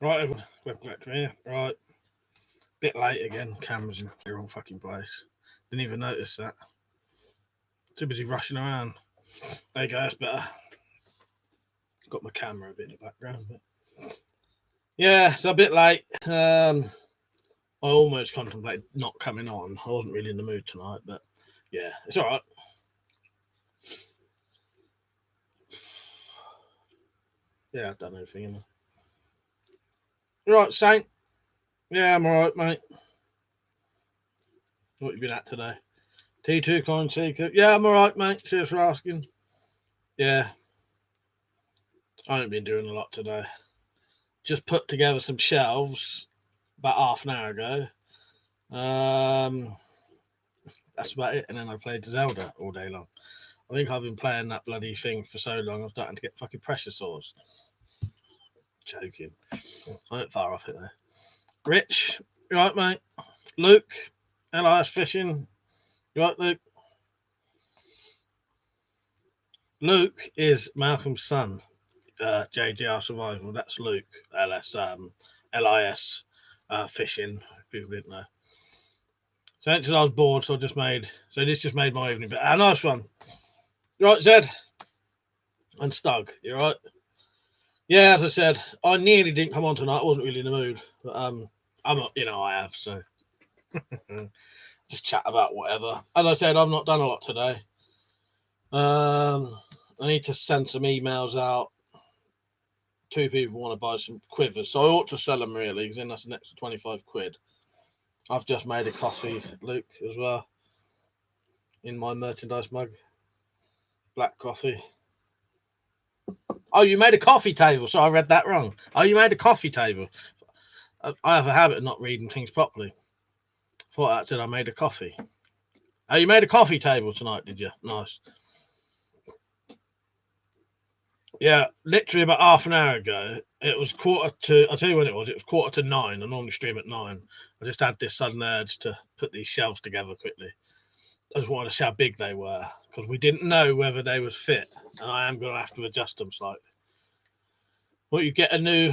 Right, everyone, WeaponCollector here. Right, bit late again. Camera's in the wrong fucking place. Didn't even notice that. Too busy rushing around. There you go, that's better. Got my camera a bit in the background, but yeah, it's a bit late. I almost contemplated not coming on. I wasn't really in the mood tonight, but yeah, it's all right. Yeah, I've done everything. You right, Saint? Yeah, I'm all right, mate. What you been at today? T2 Coin Seeker? Yeah, I'm all right, mate. Cheers for asking. Yeah, I haven't been doing a lot today. Just put together some shelves about half an hour ago. That's about it. And then I played Zelda all day long. I think I've been playing that bloody thing for so long, I'm starting to get fucking pressure sores. Joking. I ain't far off it though. Rich, you right, mate? Luke, LIS Fishing, you right, Luke? Luke is Malcolm's son, JGR Survival. That's Luke, LIS Fishing, if people didn't know. So since I was bored, so this just made my evening. But a nice one. You right, Zed? And Stug, you right? Yeah, as I said, I nearly didn't come on tonight. I wasn't really in the mood. But I have, so just chat about whatever. As I said, I've not done a lot today. I need to send some emails out. 2 people want to buy some quivers, so I ought to sell them really, because then that's an extra 25 quid. I've just made a coffee, Luke, as well, in my merchandise mug. Black coffee. Oh, you made a coffee table. So I read that wrong. Oh, you made a coffee table. I have a habit of not reading things properly. Thought that said I made a coffee. Oh, you made a coffee table tonight, did you? Nice. Yeah, literally about half an hour ago. It was I'll tell you when it was. It was 9:15. I normally stream at 9. I just had this sudden urge to put these shelves together quickly. I just wanted to see how big they were, because we didn't know whether they was fit, and I am going to have to adjust them slightly. Well, you get a new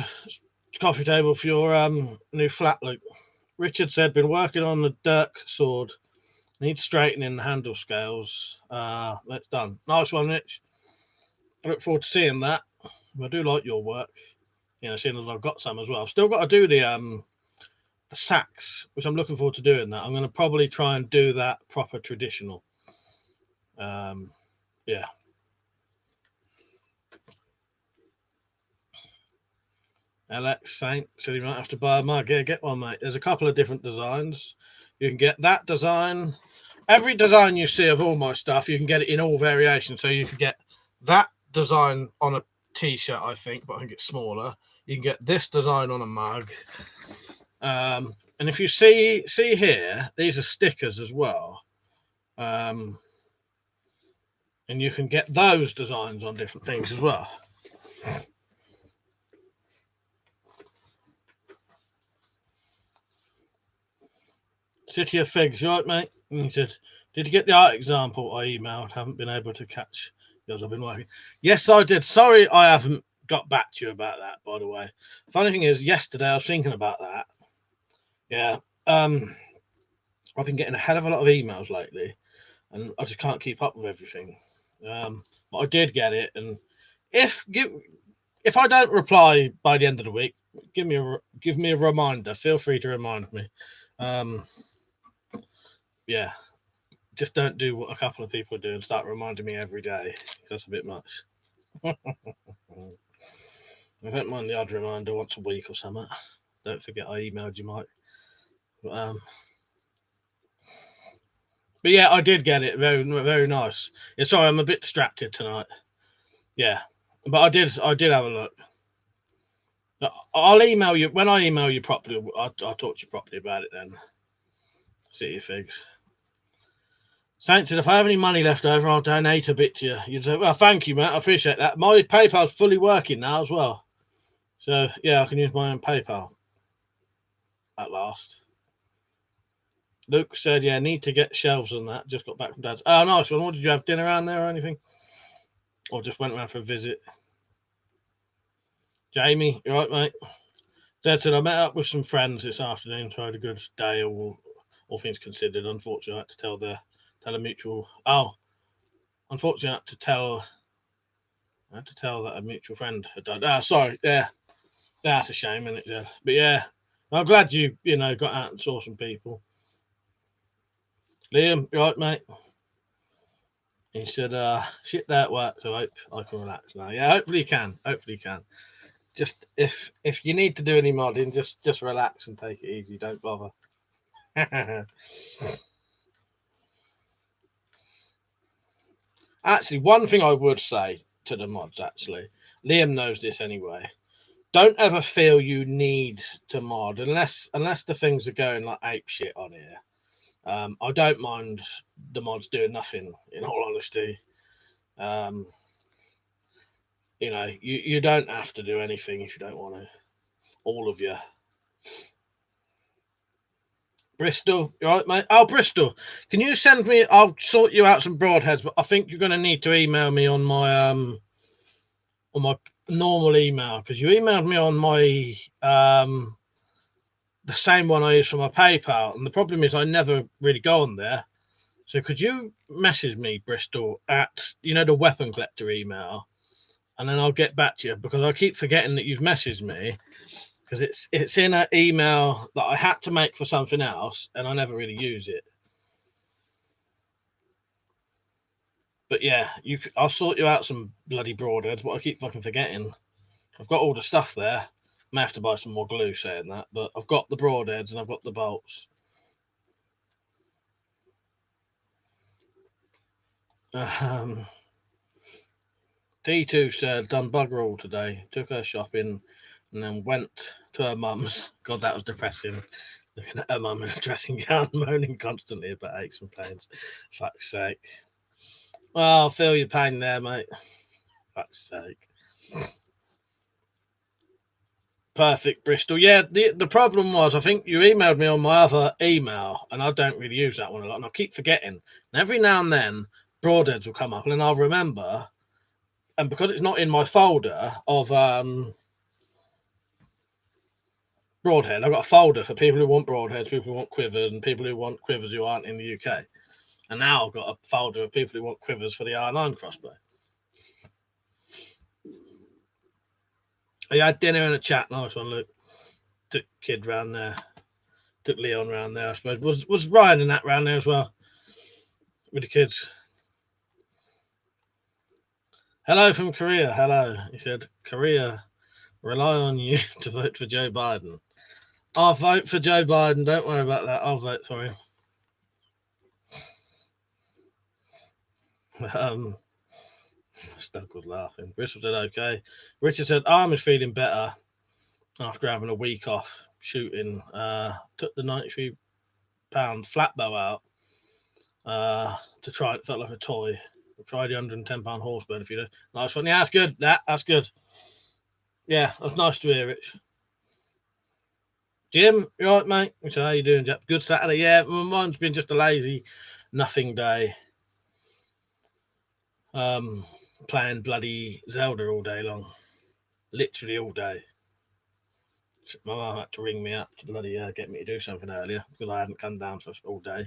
coffee table for your new flat, Luke. Richard said, been working on the Dirk sword. Needs straightening the handle scales. That's done. Nice one, Rich. I look forward to seeing that. I do like your work. Seeing as I've got some as well. I've still got to do the sacks, which I'm looking forward to doing that. I'm going to probably try and do that proper traditional. Yeah. Alex Saint said he might have to buy a mug. Yeah, get one, mate. There's a couple of different designs. You can get that design. Every design you see of all my stuff, you can get it in all variations. So you can get that design on a t-shirt, I think, but I think it's smaller. You can get this design on a mug. And if you see here, these are stickers as well. And you can get those designs on different things as well. City of Figs, you right, mate? And he said, did you get the art example I emailed? Haven't been able to catch yours. I've been working. Yes, I did. Sorry, I haven't got back to you about that, by the way. Funny thing is, yesterday I was thinking about that. Yeah. I've been getting a hell of a lot of emails lately, and I just can't keep up with everything. But I did get it, and if I don't reply by the end of the week, give me a reminder. Feel free to remind me. Yeah, just don't do what a couple of people do and start reminding me every day. That's a bit much. I don't mind the odd reminder once a week or something. Don't forget I emailed you, Mike. But yeah, I did get it. Very, very nice. Yeah, sorry, I'm a bit distracted tonight. Yeah, but I did have a look. I'll email you when I email you properly. I'll talk to you properly about it then. See your figs. Saint said, if I have any money left over, I'll donate a bit to you. You'd say, well, thank you, mate. I appreciate that. My PayPal's fully working now as well. So, yeah, I can use my own PayPal at last. Luke said, yeah, need to get shelves on that. Just got back from Dad's. Oh, nice one. What, did you have dinner around there or anything? Or just went around for a visit? Jamie, you right, mate? Dad said I met up with some friends this afternoon, so I had a good day, all things considered. Unfortunately, I had to tell a mutual. Oh, unfortunately, I had to tell that a mutual friend had died. Ah, sorry. Yeah, that's a shame, isn't it, Jeff? But yeah, I'm glad you got out and saw some people. Liam, you right, mate? He said, shit that works, so I hope I can relax now. Yeah, hopefully you can. Hopefully you can. Just if you need to do any modding, just relax and take it easy. Don't bother. Actually, one thing I would say to the mods, actually, Liam knows this anyway. Don't ever feel you need to mod unless the things are going like ape shit on here. I don't mind the mods doing nothing, in all honesty. You don't have to do anything if you don't want to. All of you. Bristol, you right, mate? Oh, Bristol, can you send me? I'll sort you out some broadheads, but I think you're going to need to email me on my normal email, because you emailed me on my the same one I use for my PayPal, and the problem is I never really go on there. So could you message me, Bristol, at the WeaponCollector email, and then I'll get back to you, because I keep forgetting that you've messaged me, because it's in an email that I had to make for something else, and I never really use it. But yeah, I'll sort you out some bloody broadheads, but I keep fucking forgetting. I've got all the stuff there. May have to buy some more glue saying that, but I've got the broadheads and I've got the bolts. T2 said, done bugger all today. Took her shopping and then went to her mum's. God, that was depressing. Looking at her mum in a dressing gown, moaning constantly about aches and pains. Fuck's sake. Well, I'll feel your pain there, mate. Fuck's sake. Perfect, Bristol. Yeah, the problem was, I think you emailed me on my other email, and I don't really use that one a lot, and I keep forgetting. And every now and then, broadheads will come up, and then I'll remember. And because it's not in my folder of broadhead, I've got a folder for people who want broadheads, people who want quivers, and people who want quivers who aren't in the UK. And now I've got a folder of people who want quivers for the R9 crossbow. I had dinner and a chat. Nice one, Luke. Took kid round there. Took Leon round there, I suppose. Was Ryan in that round there as well? With the kids. Hello from Korea. Hello. He said, Korea, rely on you to vote for Joe Biden. I'll vote for Joe Biden. Don't worry about that. I'll vote for him. Stuck was laughing. Bristol said, okay. Richard said, arm is feeling better after having a week off shooting. Took the 93-pound flatbow out to try it. Felt like a toy. Tried the 110-pound horseburn a few days. Nice one. Yeah, that's good. That's good. Yeah, that's nice to hear, Rich. Jim, you all right, mate? He said, how you doing, Jeff? Good Saturday. Yeah, mine's been just a lazy, nothing day. Playing bloody Zelda all day long. Literally all day. My mum had to ring me up to bloody get me to do something earlier because I hadn't come down for all day.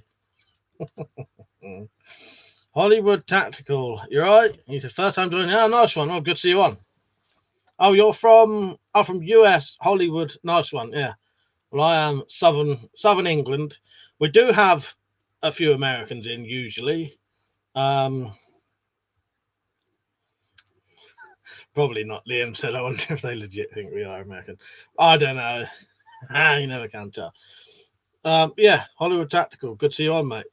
Hollywood Tactical, you right? He said, first time joining. Oh, nice one. Oh, good to see you on. Oh, you're from US, Hollywood. Nice one. Yeah. Well, I am Southern England. We do have a few Americans in usually. Probably not. Liam said, I wonder if they legit think we are American. I don't know. You never can tell. Yeah, Hollywood Tactical. Good to see you on, mate.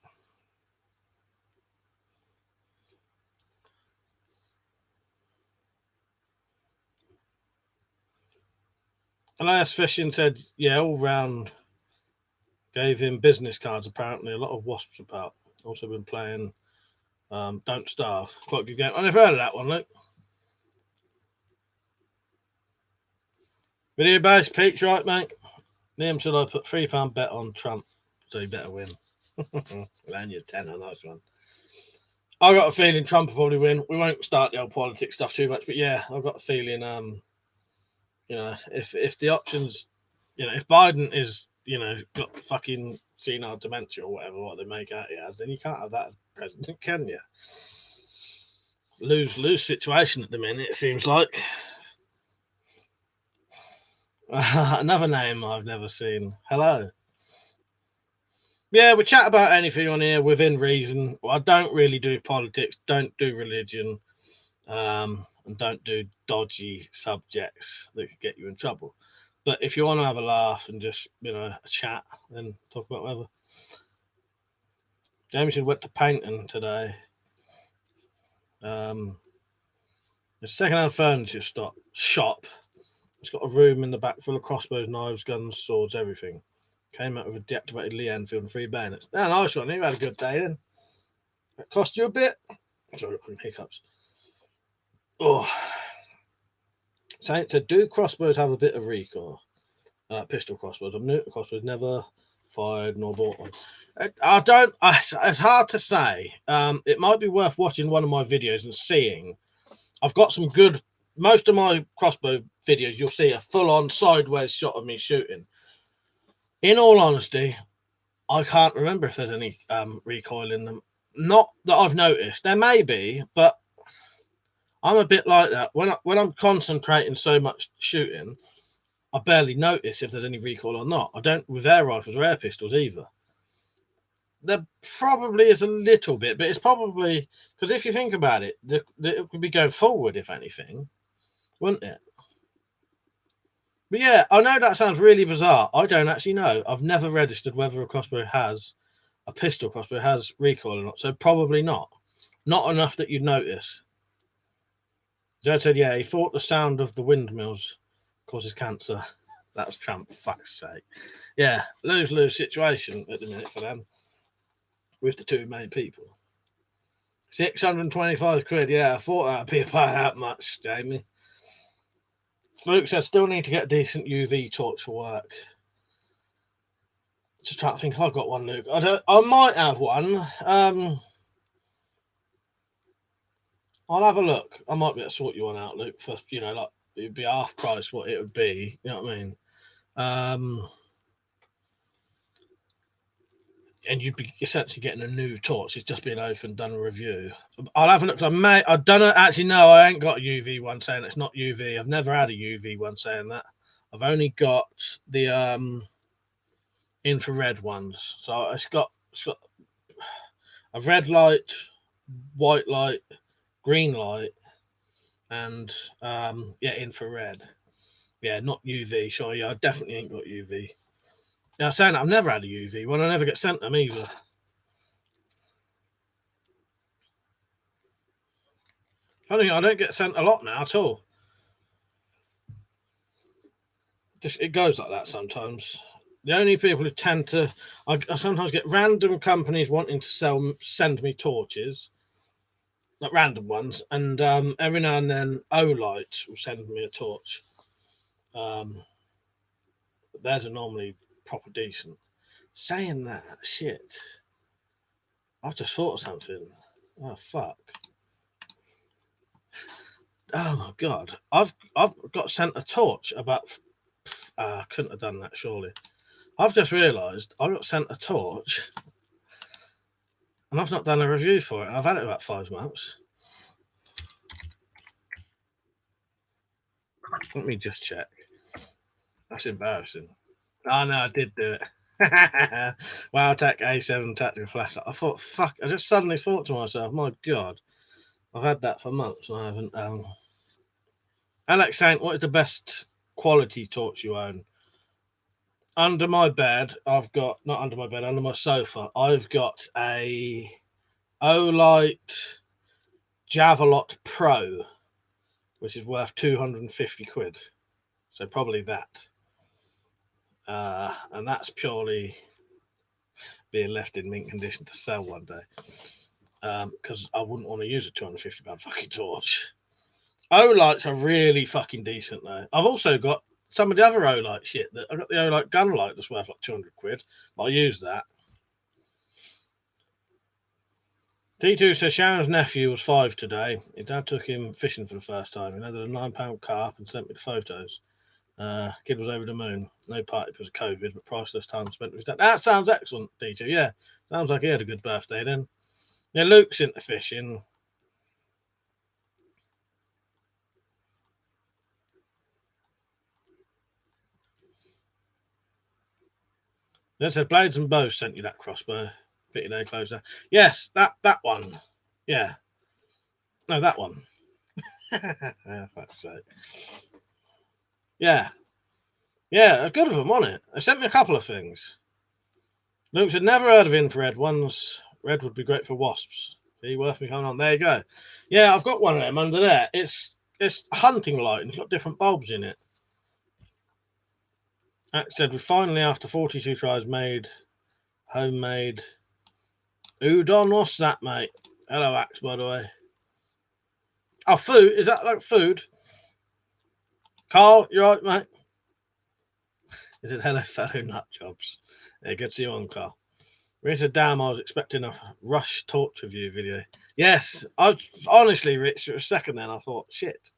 LAS Fishing said, yeah, all round. Gave him business cards, apparently. A lot of wasps about. Also been playing Don't Starve. Quite a good game. I never heard of that one, Luke. Video based, Pete's right, mate. Liam said I put £3 bet on Trump, so he better win. Land your tenner, nice one. I got a feeling Trump will probably win. We won't start the old politics stuff too much, but yeah, I've got a feeling, if the options You know, if Biden is, you know, got fucking senile dementia or whatever, what they make out he has, then you can't have that as president, can you? Lose situation at the minute, it seems like. Another name I've never seen. Hello. Yeah, we chat about anything on here within reason. Well, I don't really do politics, don't do religion, and don't do dodgy subjects that could get you in trouble. But if you want to have a laugh and just, you know, a chat, then talk about whatever. James went to painting today. The second-hand furniture shop. It's got a room in the back full of crossbows, knives, guns, swords, everything. Came out with a deactivated Lee Enfield and 3 bayonets. Oh, nice one. You had a good day then. That cost you a bit. Sorry, putting hiccups. Oh. So do crossbows have a bit of recoil? Pistol crossbows. I'm new to crossbows. Never fired nor bought one. I don't. It's hard to say. It might be worth watching one of my videos and seeing. I've got some good. Most of my crossbow videos, you'll see a full-on sideways shot of me shooting. In all honesty, I can't remember if there's any recoil in them. Not that I've noticed. There may be, but I'm a bit like that. When I'm concentrating so much shooting, I barely notice if there's any recoil or not. I don't with air rifles or air pistols either. There probably is a little bit, but it's probably because if you think about it, it could be going forward, if anything, wouldn't it? But yeah, I know that sounds really bizarre. I don't actually know. I've never registered whether a pistol crossbow has recoil or not, so probably not. Not enough that you'd notice. Jed said, yeah, he thought the sound of the windmills causes cancer. That was Trump, for fuck's sake. Yeah, lose-lose situation at the minute for them with the two main people. 625 quid, yeah, I thought that'd be about that much, Jamie. Luke says, still need to get a decent UV torch for work. Just trying to think, I've got one, Luke. I might have one. I'll have a look. I might be able to sort you one out, Luke, for, you know, like, it'd be half price what it would be. You know what I mean? And you'd be essentially getting a new torch. It's just been opened, done a review. I'll have a look. I don't actually know. I ain't got a UV one saying it's not UV. I've never had a UV one saying that. I've only got the infrared ones. So it's got a red light, white light, green light, and yeah, infrared. Yeah, not UV. So yeah, I definitely ain't got UV. Yeah, saying that, I've never had a UV one. I never get sent them either. Funny, I don't get sent a lot now at all. Just it goes like that sometimes. The only people who tend to, I sometimes get random companies wanting to send me torches, not random ones, and every now and then Olight will send me a torch. But theirs are normally proper decent. Saying that, shit, I've just thought of something. Oh fuck. Oh my god, I've got sent a torch about. I couldn't have done that surely. I've just realised I got sent a torch, and I've not done a review for it. I've had it about 5 months. Let me just check. That's embarrassing. Oh no, I did do it. WowTech A7 tactical flashlight. I thought, fuck. I just suddenly thought to myself, my god, I've had that for months and I haven't. Alex saying, what is the best quality torch you own? Under my bed, I've got, not under my bed, under my sofa, I've got a Olight Javelot Pro, which is worth 250 quid. So probably that. And that's purely being left in mint condition to sell one day. Because I wouldn't want to use a £250 fucking torch. Olights are really fucking decent though. I've also got some of the other Olight shit. I've got the Olight gun light that's worth like 200 quid. But I use that. T2 says Sharon's nephew was 5 today. His dad took him fishing for the first time. He landed a £9 carp and sent me the photos. Kid was over the moon. No party because of COVID, but priceless time spent with his dad. That sounds excellent, DJ. Yeah, sounds like he had a good birthday then. Yeah, Luke's into fishing. Then said Blades and Bows sent you that crossbow. Pity they closed down. Yes, that one. Yeah. No, that one. Fuck's sake. Yeah. Yeah, good of them, wasn't it? They sent me a couple of things. Luke said, never heard of infrared ones. Red would be great for wasps. Be worth me coming on. There you go. Yeah, I've got one of them under there. It's hunting light and it's got different bulbs in it. Axe said, we finally, after 42 tries, made homemade udon. What's that, mate? Hello, Axe, by the way. Oh, food? Is that like food? Carl, you right, mate? He said, hello, fellow nut jobs. Yeah, good to see you on, Carl. Rich, damn, I was expecting a Rush torch review video. Yes, I honestly, Rich, for a second then I thought, shit,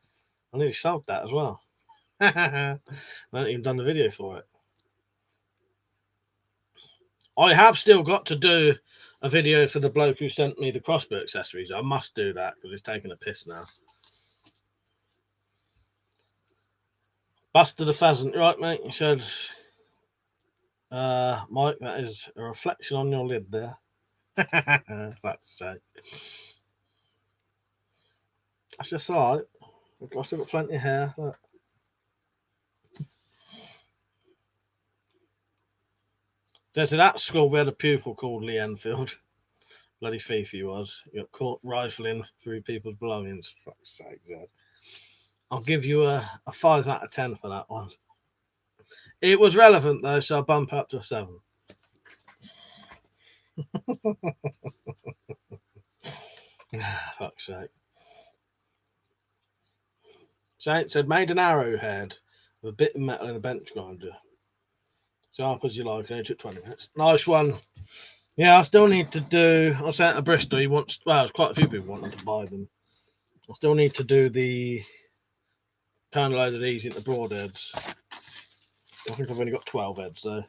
I nearly sold that as well. I haven't even done the video for it. I have still got to do a video for the bloke who sent me the crossbow accessories. I must do that because it's taking a piss now. Buster the Pheasant, right, mate? He said, Mike, that is a reflection on your lid there. That's sake. That's just all right. I've still got plenty of hair. Look. So at school we had a pupil called Lee Enfield. Bloody thief he was. He got caught rifling through people's belongings. Fuck's sake, Zed. I'll give you a 5 out of 10 for that one. It was relevant though, so I'll bump up to a 7. Fuck's sake. Saint said, made an arrowhead with a bit of metal and a bench grinder. Sharp as you like, and it took 20 minutes. Nice one. Yeah, I still need to do. I was saying to Bristol, he wants. Well, there's quite a few people wanting to buy them. I still need to do the kind of load of these into broadheads. I think I've only got 12 heads though.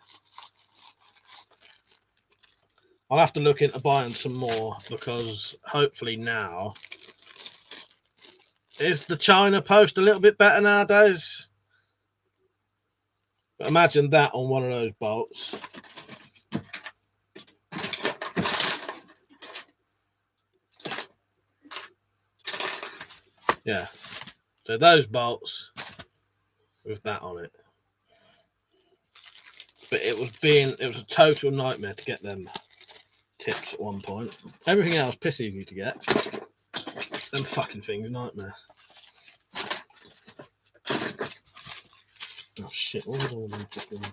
I'll have to look into buying some more because hopefully now. Is the China post a little bit better nowadays? But imagine that on one of those bolts. Yeah. So those bolts with that on it. But it was a total nightmare to get them tips at one point. Everything else piss easy to get. Them fucking things, nightmare. Oh shit, what was all them fucking...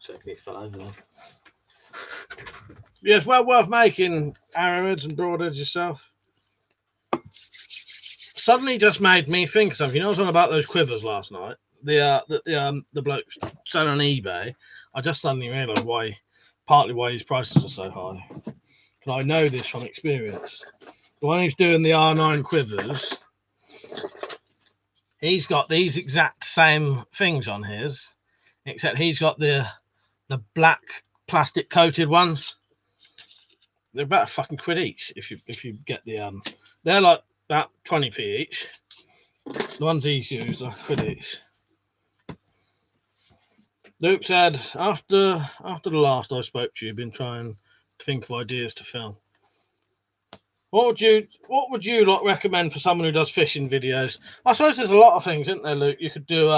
Technique 5 then. Yes, well worth making arrowheads and broadheads yourself. Suddenly just made me think of something. You know, I was on about those quivers last night. The bloke selling on eBay. I just suddenly realised partly why his prices are so high. And I know this from experience. The one who's doing the R9 quivers, he's got these exact same things on his, except he's got the black plastic coated ones. They're about £1 quid each if you get the they're like about 20p each. The ones he's used are £1 each. Luke said, after the last I spoke to you, you've been trying to think of ideas to film. What would you like recommend for someone who does fishing videos? I suppose there's a lot of things, isn't there, Luke? You could do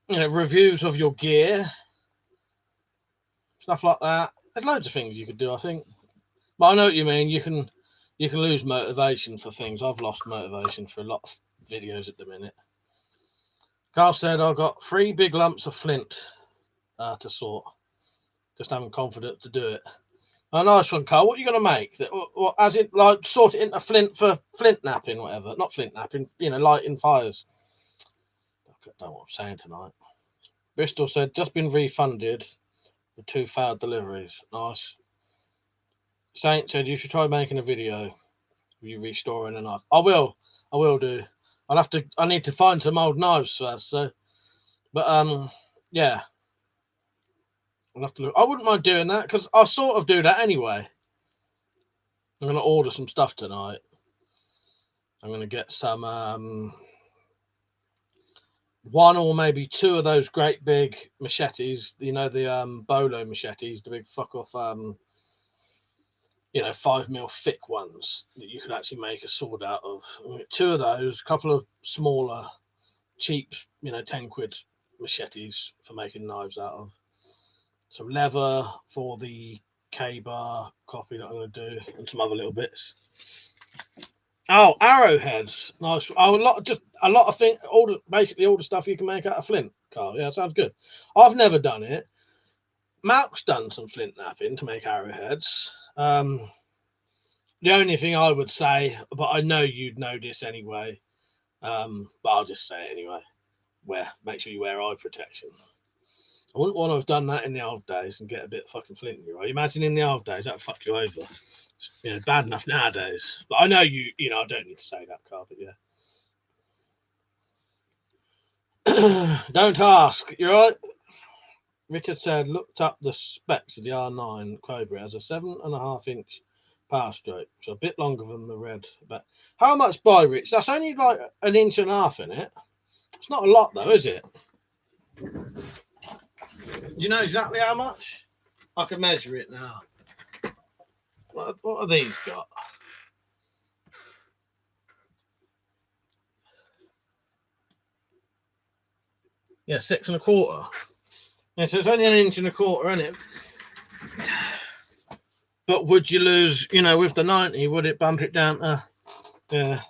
reviews of your gear, stuff like that. There's loads of things you could do, I think. But I know what you mean. You can lose motivation for things. I've lost motivation for a lot of videos at the minute. Carl said, I've got 3 big lumps of flint to sort. Just having confidence to do it. A nice one, Carl. What are you going to make? What, as in, like, sort it into flint for flint napping, whatever. Not flint napping, lighting fires. I don't know what I'm saying tonight. Bristol said, just been refunded the 2 failed deliveries. Nice. Saint said, you should try making a video of you restoring a knife. I will do. I need to find some old knives first, so, but, yeah. I'll have to look. I wouldn't mind doing that, because I'll sort of do that anyway. I'm going to order some stuff tonight. I'm going to get some, 1 or maybe 2 of those great big machetes, you know, the bolo machetes, the big fuck off, 5mm thick ones that you could actually make a sword out of. 2 of those, a couple of smaller, cheap, 10 quid machetes for making knives out of. Some leather for the K-bar copy that I'm going to do, and some other little bits. Oh, arrowheads. Nice. Oh, a lot of things. Basically all the stuff you can make out of flint, Carl. Yeah, sounds good. I've never done it. Malk's done some flint knapping to make arrowheads. The only thing I would say, but I know you'd know this anyway, but I'll just say it anyway. Make sure you wear eye protection. I wouldn't want to have done that in the old days and get a bit of fucking flint in your eye. Imagine in the old days, that'd fuck you over. Bad enough nowadays. But I know I don't need to say that, Carl, but yeah. Don't ask. You're right. Richard said, looked up the specs of the R9 Cobra. It has a 7.5-inch power stroke, so a bit longer than the red. But how much by Rich? That's only like 1.5 inches in it. It's not a lot though, is it? Do you know exactly how much? I can measure it now. What have these got? Yeah, 6.25. Yeah, so it's only 1.25 inches, isn't it? But would you lose, with the 90, would it bump it down to, yeah.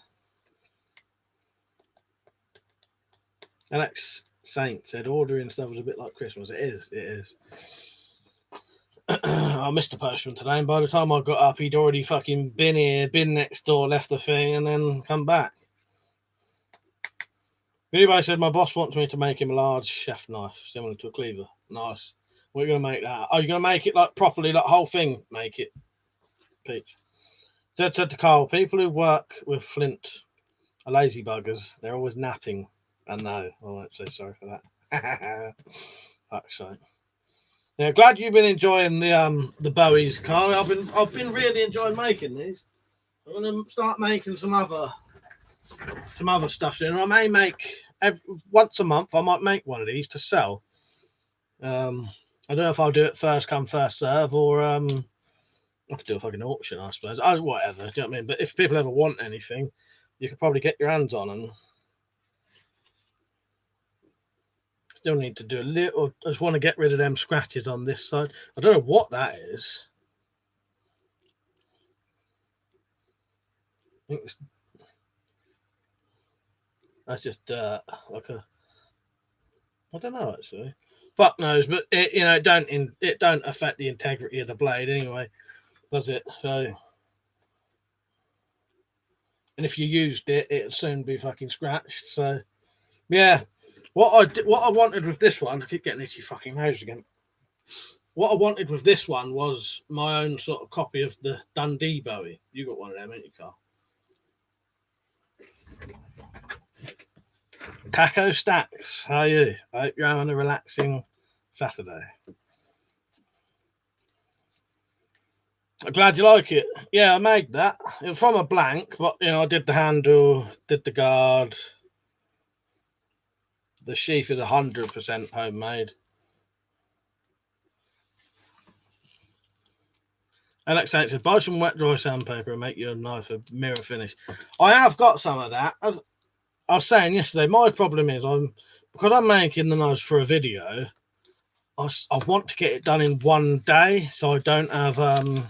Alex Saint said ordering stuff was a bit like Christmas. It is. I missed the postman today, and by the time I got up, he'd already fucking been next door, left the thing, and then come back. Anybody said my boss wants me to make him a large chef knife, similar to a cleaver. Nice. We're going to make that. Are you going to make it like properly, like whole thing? Make it. Peach. Said to Carl, people who work with flint are lazy buggers. They're always napping. I know. I won't say sorry for that. Fuck's sake. Yeah, glad you've been enjoying the Bowies, Carl. I've been really enjoying making these. I'm going to start making some other stuff soon. I may make once a month. I might make one of these to sell. I don't know if I'll do it first come first serve, or I could do a fucking auction, I suppose. Whatever. Do you know what I mean? But if people ever want anything, you could probably get your hands on them. Still need to do a little. I just want to get rid of them scratches on this side. I don't know what that is. I think that's just dirt, like a. I don't know actually. Fuck knows, but it don't affect the integrity of the blade anyway, does it? So, and if you used it, it'd soon be fucking scratched. So, yeah. What I wanted with this one, I keep getting itchy fucking nose again. What I wanted with this one was my own sort of copy of the Dundee Bowie. You got one of them, ain't you, Carl? Taco Stacks, how are you? I hope you're having a relaxing Saturday. I'm glad you like it. Yeah, I made that. It was from a blank, but I did the handle, did the guard. The sheath is 100% homemade. Alex said, buy some wet dry sandpaper and make your knife a mirror finish. I have got some of that. As I was saying yesterday, my problem is because I'm making the knives for a video, I want to get it done in one day, so I don't have the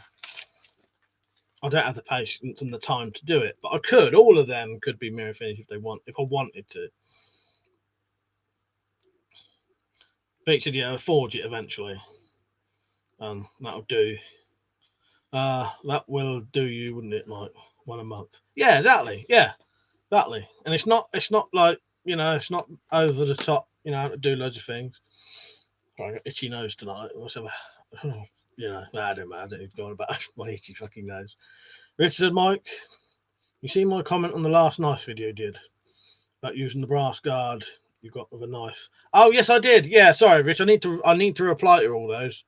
patience and the time to do it. But I could. All of them could be mirror finish if I wanted to. Beach said, I'll forge it eventually. That'll do. That will do you, wouldn't it, Mike? One a month. Yeah, exactly. Yeah, exactly. And it's not like it's not over the top you know, to do loads of things. I got itchy nose tonight. Whatever. You know, I don't matter. I don't need to go on about my itchy fucking nose. Richard said, Mike, you see my comment on the last knife video you did about using the brass guard you got with a knife? Oh yes, I did. Yeah, sorry, Rich. I need to reply to all those.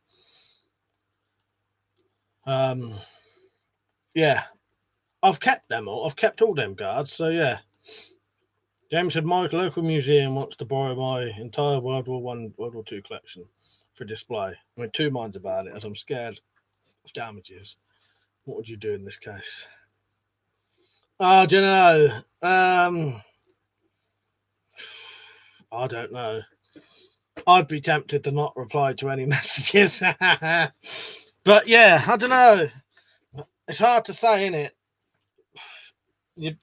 Yeah, I've kept them all. I've kept all them guards. So yeah. James said, my local museum wants to borrow my entire World War One, World War Two collection for display. I'm in two minds about it, as I'm scared of damages. What would you do in this case? I don't know. I don't know. I'd be tempted to not reply to any messages. But yeah, I don't know. It's hard to say, isn't it?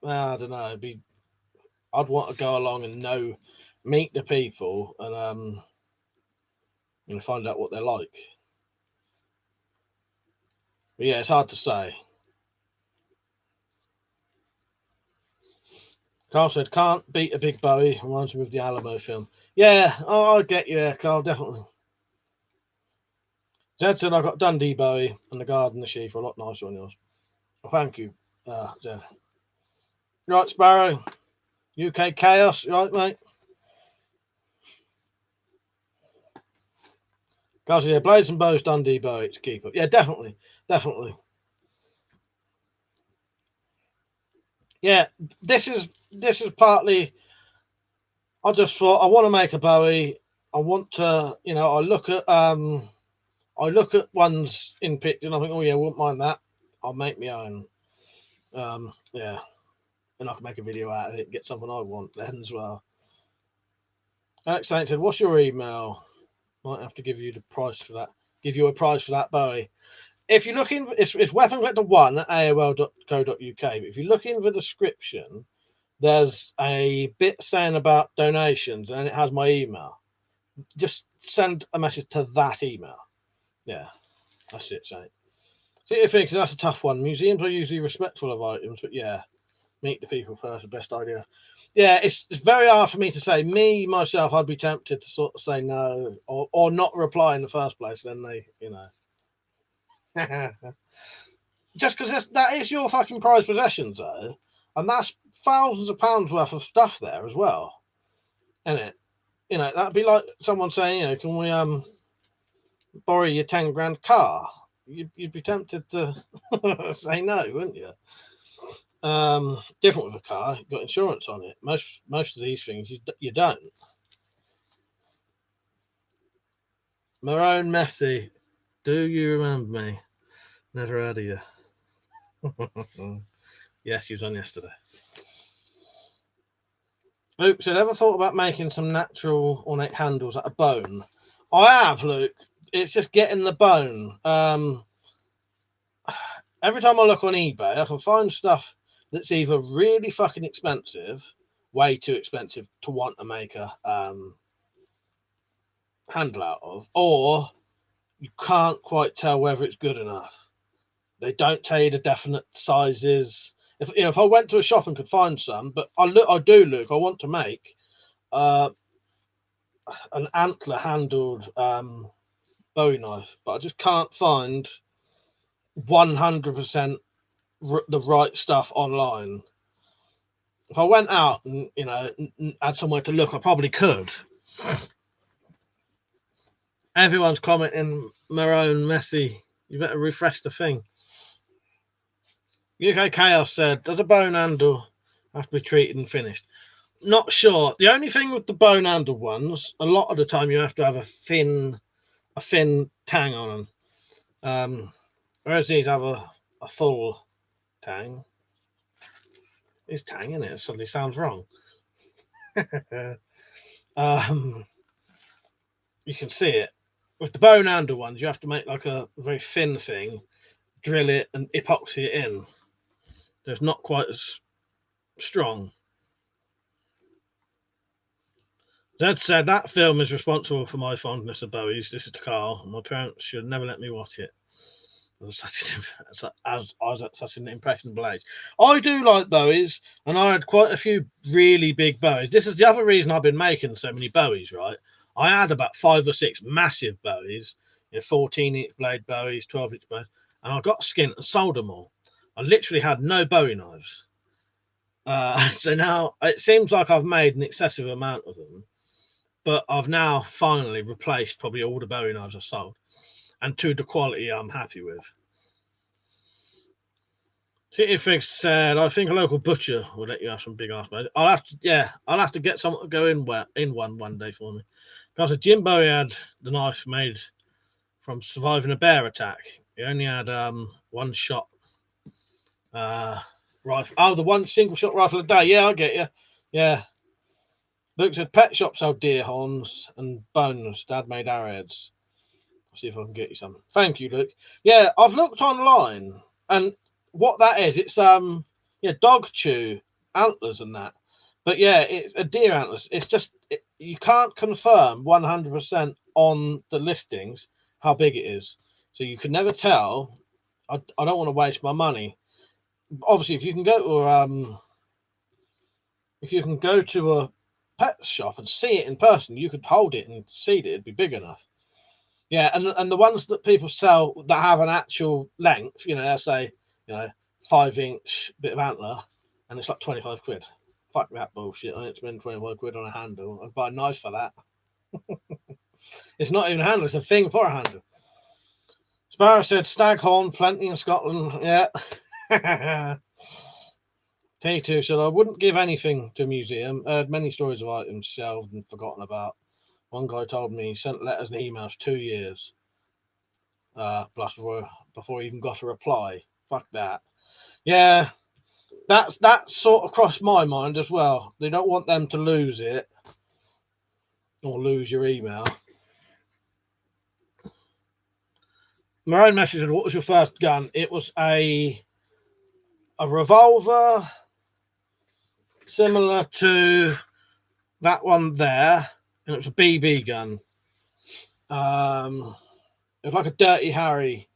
I don't know. I'd want to go along and meet the people and find out what they're like. But yeah, it's hard to say. Carl said, can't beat a big Bowie. Reminds me of the Alamo film. Yeah, I get you there, Carl, definitely. Zed said, I got Dundee Bowie and the guard and the sheath are a lot nicer on yours. Well, thank you, Zed. Right, Sparrow. UK Chaos, right, mate? Carl said, yeah, Blades and Bows, Dundee Bowie to keep up. Yeah, definitely. Yeah, this is partly. I just thought I want to make a Bowie. I want to, I look at ones in picture and I think, oh yeah, I wouldn't mind that. I'll make my own. Yeah, and I can make a video out of it, get something I want then as well. Alex Saint said, "What's your email? Might have to give you the price for that. Give you a price for that Bowie. If you're looking, it's WeaponCollector1 at AOL.co.uk. But if you look in the description, there's a bit saying about donations, and it has my email. Just send a message to that email. Yeah, that's it, Saint. See, you think that's a tough one. Museums are usually respectful of items, but yeah, meet the people first, the best idea. Yeah, it's very hard for me to say. Me, myself, I'd be tempted to sort of say no or not reply in the first place. Then they, just because that is your fucking prized possessions, though, and that's thousands of pounds worth of stuff there as well, isn't it? That'd be like someone saying, can we borrow your 10 grand car? You'd be tempted to say no, wouldn't you? Different with a car, you've got insurance on it. Most of these things you don't. Marone Messi, do you remember me? Never heard of you. Yes, he was on yesterday. Luke said, ever thought about making some natural ornate handles out of bone? I have, Luke. It's just getting the bone. Every time I look on eBay, I can find stuff that's either really fucking expensive, way too expensive to want to make a handle out of, or you can't quite tell whether it's good enough. They don't tell you the definite sizes. If I went to a shop and could find some, but I want to make an antler handled Bowie knife, but I just can't find 100% the right stuff online. If I went out and had somewhere to look, I probably could. Everyone's commenting, Marone Messi, you better refresh the thing. UK Chaos said, does a bone handle have to be treated and finished? Not sure. The only thing with the bone handle ones, a lot of the time you have to have a thin tang on them. Whereas these have a full tang. It's tang, isn't it? It suddenly sounds wrong. You can see it. With the bone handle ones, you have to make like a very thin thing, drill it and epoxy it in. It's not quite as strong. Dad said that film is responsible for my fondness of Bowies. This is to Carl. My parents should never let me watch it. I was at such an impressionable age. I do like bowies, and I had quite a few really big bowies. This is the other reason I've been making so many bowies, right? I had about 5 or 6 massive bowies, 14-inch blade bowies, 12-inch bowies, and I got skint and sold them all. I literally had no bowie knives. So now it seems like I've made an excessive amount of them, but I've now finally replaced probably all the bowie knives I sold, and to the quality I'm happy with. City Fig said, "I think a local butcher will let you have some big ass bows. I'll have to get someone to go in one day for me. Because Jim Bowie had the knife made from surviving a bear attack. He only had one shot rifle. Oh, the one single shot rifle a day. Yeah, I get you. Yeah." Luke said, "Pet shops sell deer horns and bones. Dad made arrowheads. I'll see if I can get you some." Thank you, Luke. Yeah, I've looked online, and what that is, it's dog chew antlers and that. But yeah, it's a deer antlers. It's just you can't confirm 100% on the listings how big it is, so you can never tell. I don't want to waste my money. Obviously, if you can go to a pet shop and see it in person, you could hold it and see it; it'd be big enough. Yeah, and the ones that people sell that have an actual length, they'll say, 5-inch bit of antler, and it's like 25 quid. Fuck that bullshit. I ain't spend 25 quid on a handle. I'd buy a knife for that. It's not even a handle, it's a thing for a handle. Sparrow said, "Staghorn, plenty in Scotland." Yeah. T2 said, "I wouldn't give anything to a museum. I heard many stories of items shelved and forgotten about. One guy told me he sent letters and emails 2 years. Plus before he even got a reply. Fuck that." Yeah, that's sort of crossed my mind as well. They don't want them to lose it or lose your email. Marine message said, "What was your first gun?" It was a revolver similar to that one there, and it was a BB gun. It was like a Dirty Harry,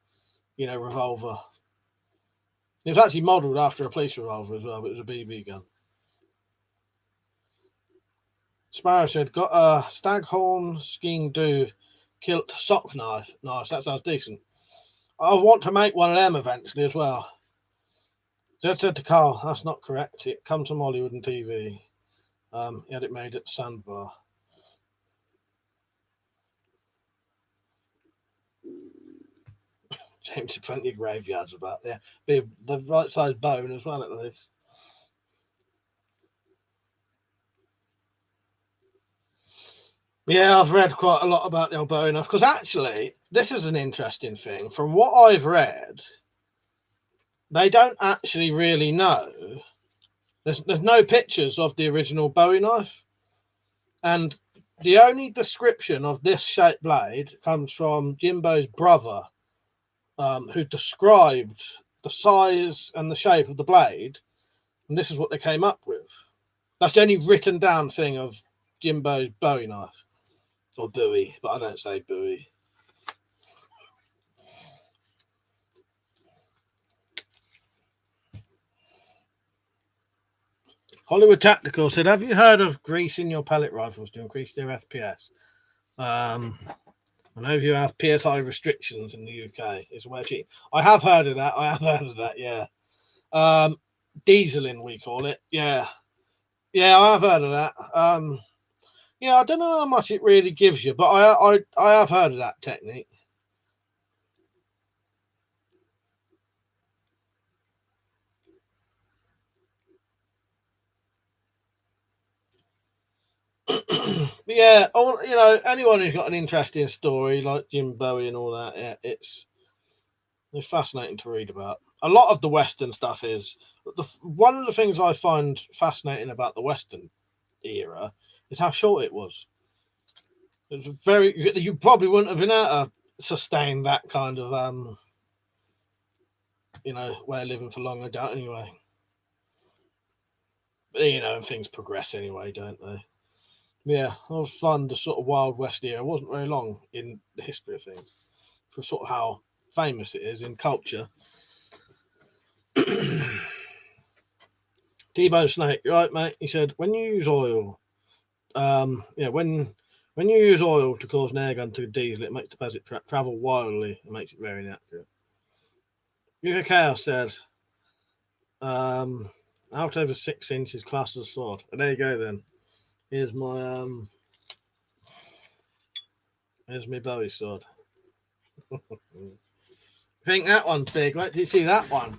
revolver. It was actually modelled after a police revolver as well, but it was a BB gun. Sparrow said, "Got a Staghorn skiing do kilt sock knife." Nice, that sounds decent. I want to make one of them eventually as well. Zed said to Carl, "That's not correct. It comes from Hollywood and TV. He had it made at the Sandbar." James had plenty of graveyards about there. Be the right size bone as well, at least. Yeah, I've read quite a lot about the old Bowie knife, because actually, this is an interesting thing. From what I've read, they don't actually really know. There's no pictures of the original Bowie knife, and the only description of this shaped blade comes from Jimbo's brother, who described the size and the shape of the blade, and this is what they came up with. That's the only written down thing of Jimbo's Bowie knife. Or Bowie, but I don't say Bowie. Hollywood Tactical said, "Have you heard of greasing your pellet rifles to increase their FPS? I know if you have PSI restrictions in the UK, it's where cheap." I have heard of that. Yeah. Dieseling, we call it. Yeah. Yeah, I have heard of that. Yeah, I don't know how much it really gives you, but I have heard of that technique. Yeah, anyone who's got an interesting story like Jim Bowie and all that, yeah, it's fascinating to read about. A lot of the Western stuff is one of the things I find fascinating about the Western era is how short it was. It was you probably wouldn't have been able to sustain that kind of way of living for long, I doubt anyway. But, things progress anyway, don't they? Yeah, I was fun. The sort of Wild West era wasn't very long in the history of things, for sort of how famous it is in culture. T-Bone Snake, you're right, mate. He said, when you use oil, when you use oil to cause an air gun to a diesel, it makes the deposit travel wildly. It makes it very inaccurate. UK Chaos said, out over 6 inches class as a sword. And there you go then. Here's my Bowie sword. I think that one's big, right? Do you see that one?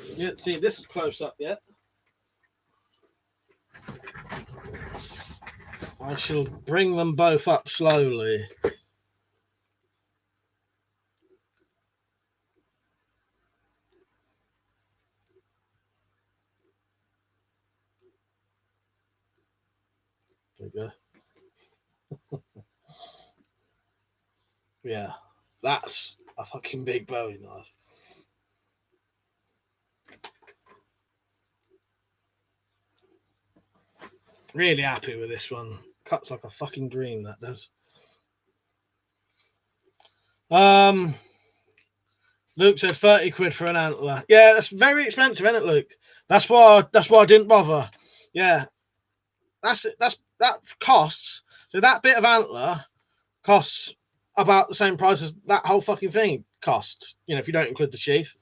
You didn't see this close up yet. I shall bring them both up slowly. There you go. Yeah, that's a fucking big Bowie knife. Really happy with this one. Cuts like a fucking dream, that does. Luke said 30 quid for an antler. Yeah, that's very expensive, isn't it, Luke? That's why I didn't bother. Yeah. That costs. So that bit of antler costs about the same price as that whole fucking thing costs, you know, if you don't include the sheath.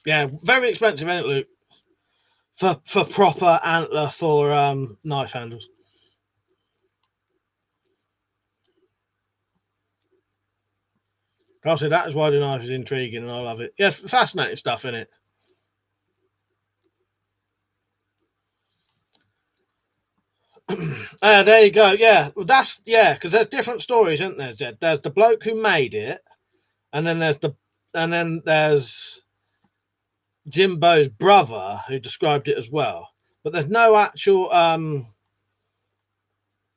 Yeah, very expensive, isn't it, Luke? For proper antler for knife handles. Carl said that is why the knife is intriguing and I love it. Yeah, fascinating stuff, isn't it? There you go. Yeah, that's because there's different stories, isn't there, Zed? There's the bloke who made it, and then there's Jimbo's brother who described it as well. But there's no actual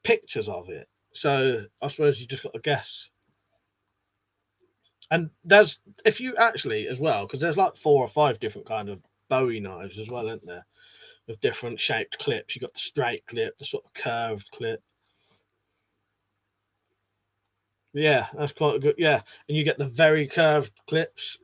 pictures of it, so I suppose you just got to guess. And there's, if you actually as well, because there's like 4 or 5 different kind of Bowie knives as well, isn't there? With different shaped clips. You got the straight clip, the sort of curved clip. Yeah, that's quite a good. Yeah, and you get the very curved clips.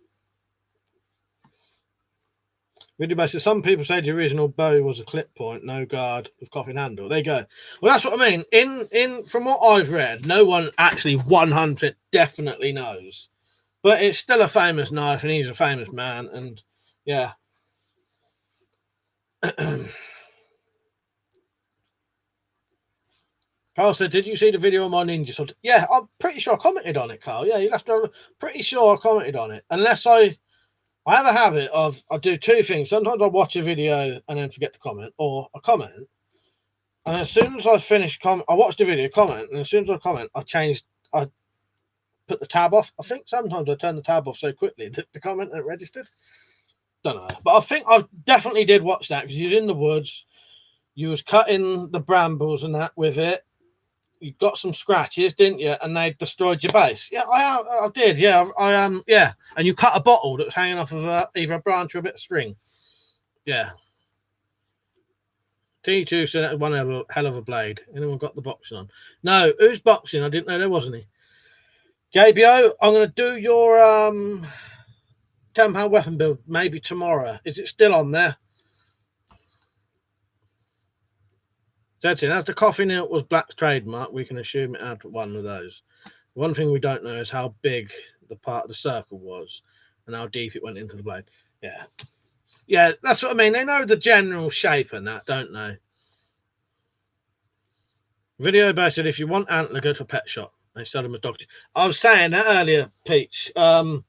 Really, so some people say the original Bowie was a clip point, no guard with coffin handle. There you go. Well, that's what I mean. In from what I've read, no one actually 100% definitely knows, but it's still a famous knife, and he's a famous man, and yeah. Carl said, "Did you see the video on my ninja sword?" Yeah, I'm pretty sure I commented on it, Carl. Yeah, you have to. Pretty sure I commented on it, unless I have a habit of I do 2 things. Sometimes I watch a video and then forget to comment, or I comment, and as soon as I finish I watch the video, comment, and as soon as I comment, I put the tab off. I think sometimes I turn the tab off so quickly that the comment ain't registered. Don't know, but I think I definitely did watch that because you was in the woods, you was cutting the brambles and that with it. You got some scratches, didn't you? And they destroyed your base. Yeah, I did. Yeah, yeah. And you cut a bottle that was hanging off of either a branch or a bit of string. Yeah. T2 said that one hell of a blade. Anyone got the boxing on? No, who's boxing? I didn't know there was any. JBO, I'm going to do your £10 weapon build maybe tomorrow. Is it still on there? That's it. As the coffin hilt was Black's trademark, we can assume it had one of those. One thing we don't know is how big the part of the circle was and how deep it went into the blade. Yeah. Yeah, that's what I mean. They know the general shape and that, don't they? Video Bay said, if you want antler, go to a pet shop. They sell them as dog. I was saying that earlier, Peach. I'll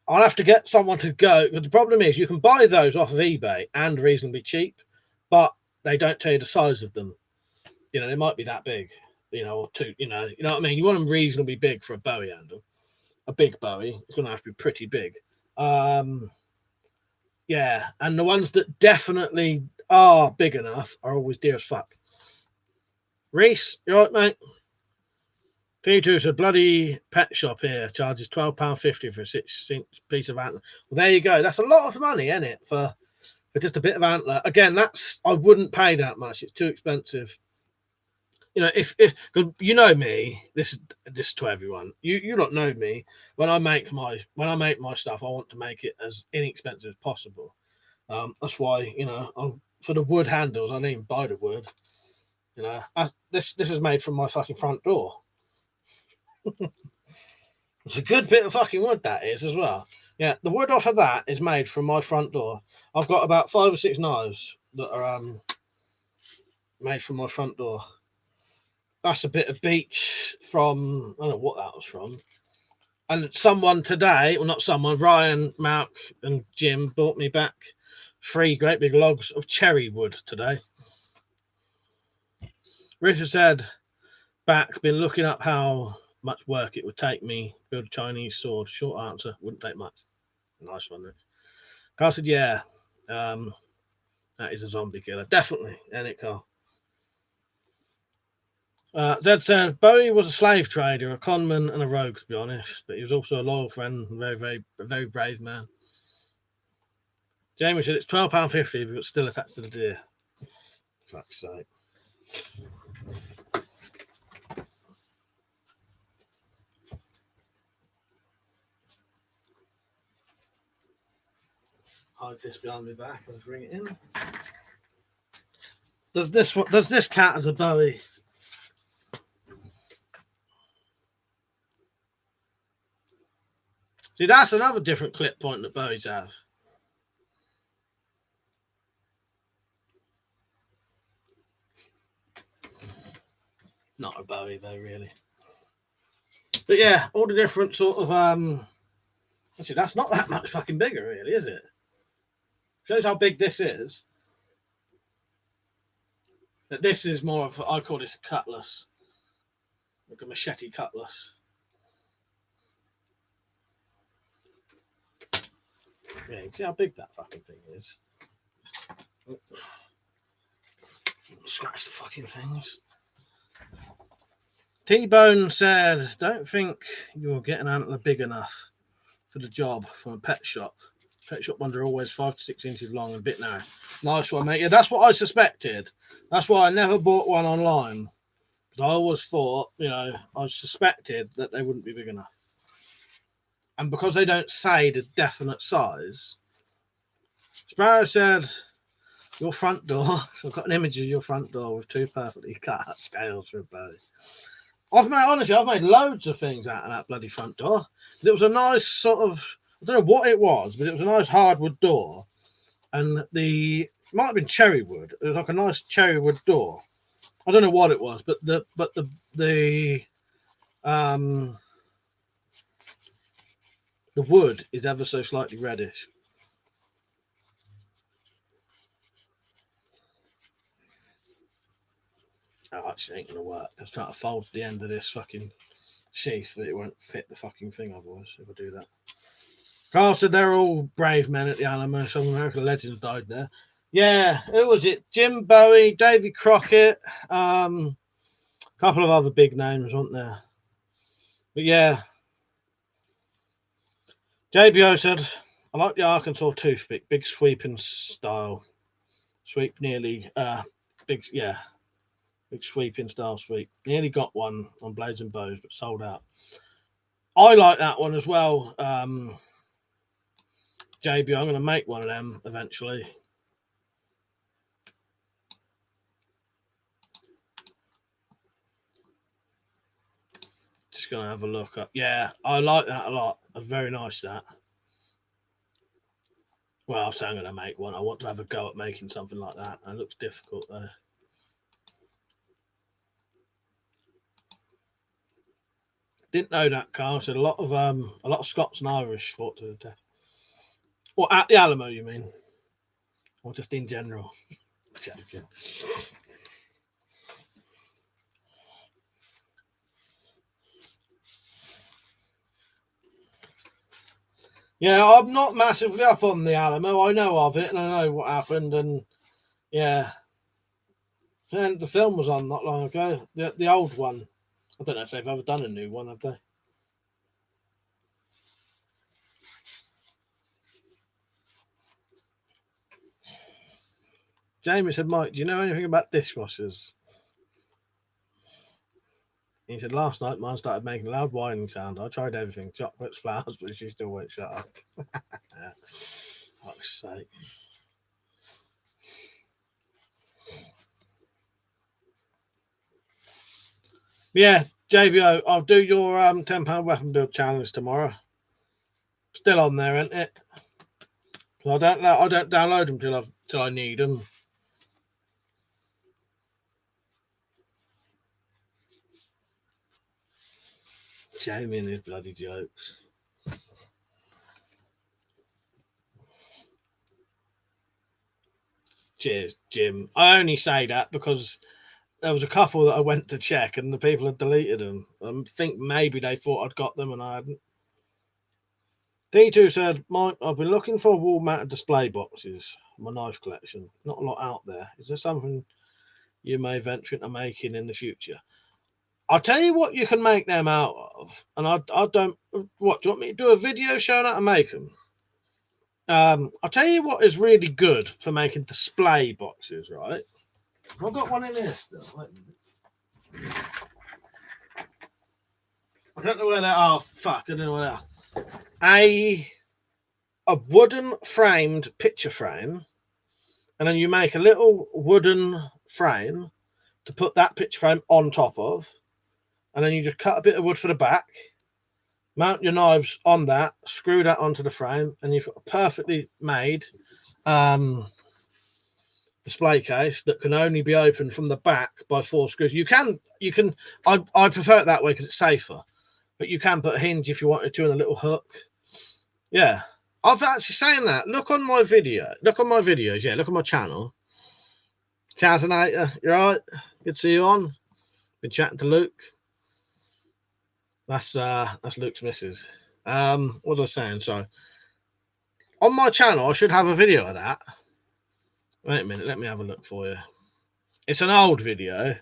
have to get someone to go. But the problem is you can buy those off of eBay and reasonably cheap, but they don't tell you the size of them. You know, they might be that big, you know, or 2, you know what I mean? You want them reasonably big for a Bowie handle. A big Bowie. It's going to have to be pretty big. Yeah, and the ones that definitely are big enough are always dear as fuck. Reese, you all right, mate? T2's a bloody pet shop here. Charges £12.50 for a 6-inch piece of antler. Well, there you go. That's a lot of money, isn't it? For just a bit of antler. Again, I wouldn't pay that much. It's too expensive. You know, if cause you know me, this to everyone. You don't know me. When I make my stuff, I want to make it as inexpensive as possible. That's why for the wood handles, I didn't even buy the wood. This is made from my fucking front door. It's a good bit of fucking wood that is as well. Yeah, the wood off of that is made from my front door. I've got about 5 or 6 knives that are made from my front door. That's a bit of beech from, I don't know what that was from. And someone today, well, not someone, Ryan, Mark, and Jim brought me back 3 great big logs of cherry wood today. Richard said, back, been looking up how much work it would take me to build a Chinese sword. Short answer, wouldn't take much. Nice one, Rich. Carl said, yeah, that is a zombie killer. Definitely, and it Carl. Zed said, Bowie was a slave trader, a conman, and a rogue, to be honest, but he was also a loyal friend and a very brave man. Jamie said, it's £12.50, but still attached to the deer. Fuck's sake. Hide this behind my back and bring it in. Does this cat as a Bowie? See, that's another different clip point that Bowies have. Not a Bowie though, really. But yeah, all the different sort of actually that's not that much fucking bigger, really, is it? Shows how big this is. But this is more of, I call this a cutlass. Like a machete cutlass. Yeah, you can see how big that fucking thing is. Scratch the fucking things. T-Bone said, don't think you'll get an antler big enough for the job from a pet shop. Pet shop ones are always 5 to 6 inches long and a bit narrow. Nice one, mate. Yeah, that's what I suspected. That's why I never bought one online. Because I always thought, I suspected that they wouldn't be big enough. And because they don't say the definite size, Sparrow said, your front door. So I've got an image of your front door with 2 perfectly cut out scales for a bow. I've made loads of things out of that bloody front door. It was a nice sort of, I don't know what it was, but it was a nice hardwood door. And it might have been cherry wood. It was like a nice cherry wood door. I don't know what it was, but the wood is ever so slightly reddish. Oh, actually ain't gonna work. I was trying to fold the end of this fucking sheath, but it won't fit the fucking thing otherwise if I do that. Carl said they're all brave men at the Alamo. Some American legends died there. Yeah, who was it? Jim Bowie, Davy Crockett, a couple of other big names, weren't there? But yeah, JBO said, I like the Arkansas toothpick, big sweeping style. Sweep nearly, big sweeping style sweep. Nearly got one on Blades and Bows, but sold out. I like that one as well. JB, I'm going to make one of them eventually. Just going to have a look up. Yeah, I like that a lot. Very nice, that. Well, I'll say I'm going to make one. I want to have a go at making something like that. It looks difficult, though. Didn't know that, Carl. Said a lot of Scots and Irish fought to the death. Or at the Alamo, you mean? Or just in general? Joking. Yeah, I'm not massively up on the Alamo. I know of it and I know what happened, and yeah. And the film was on not long ago. The old one. I don't know if they've ever done a new one, have they? Jamie said, Mike, do you know anything about dishwashers? He said, last night mine started making a loud whining sound. I tried everything, chocolates, flowers, but she still won't shut up. Fuck's sake. Yeah, JBO, I'll do your £10 weapon build challenge tomorrow. Still on there, isn't it? I don't download them till I need them. Jamie and his bloody jokes. Cheers, Jim. I only say that because there was a couple that I went to check and the people had deleted them. I think maybe they thought I'd got them and I hadn't. D2 said, Mike, I've been looking for wall-mounted display boxes for my knife collection. Not a lot out there. Is there something you may venture into making in the future? I'll tell you what you can make them out of. And I don't... What, do you want me to do a video showing how to make them? I'll tell you what is really good for making display boxes, right? I've got one in here still. Wait a minute. I don't know where they are. Fuck, I don't know where they are. A wooden framed picture frame, and then you make a little wooden frame to put that picture frame on top of, and then you just cut a bit of wood for the back, mount your knives on that, screw that onto the frame, and you've got a perfectly made display case that can only be opened from the back by 4 screws. You can I prefer it that way because it's safer, but you can put a hinge if you wanted to and a little hook. Yeah, I've actually saying that. Look on my video. Look on my videos. Yeah, look on my channel. Chazanator, you right? Good to see you on. Been chatting to Luke. That's Luke's missus. What was I saying? So on my channel, I should have a video of that. Wait a minute, let me have a look for you. It's an old video.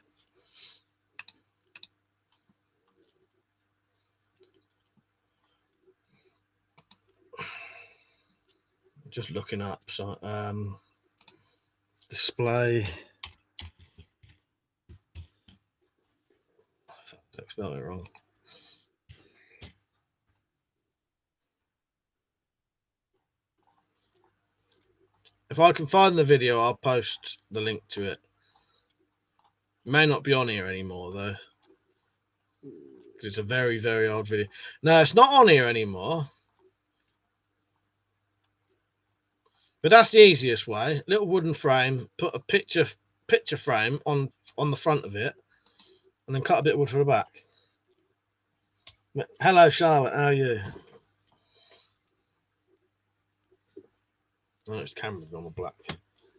Just looking up. So display. I spelled it wrong. If I can find the video, I'll post the link to it. It may not be on here anymore though, because it's a very, very old video. No, it's not on here anymore. But that's the easiest way. Little wooden frame, put a picture frame on the front of it, and then cut a bit of wood for the back. Hello, Charlotte. How are you? Oh, it's camera's gone all black.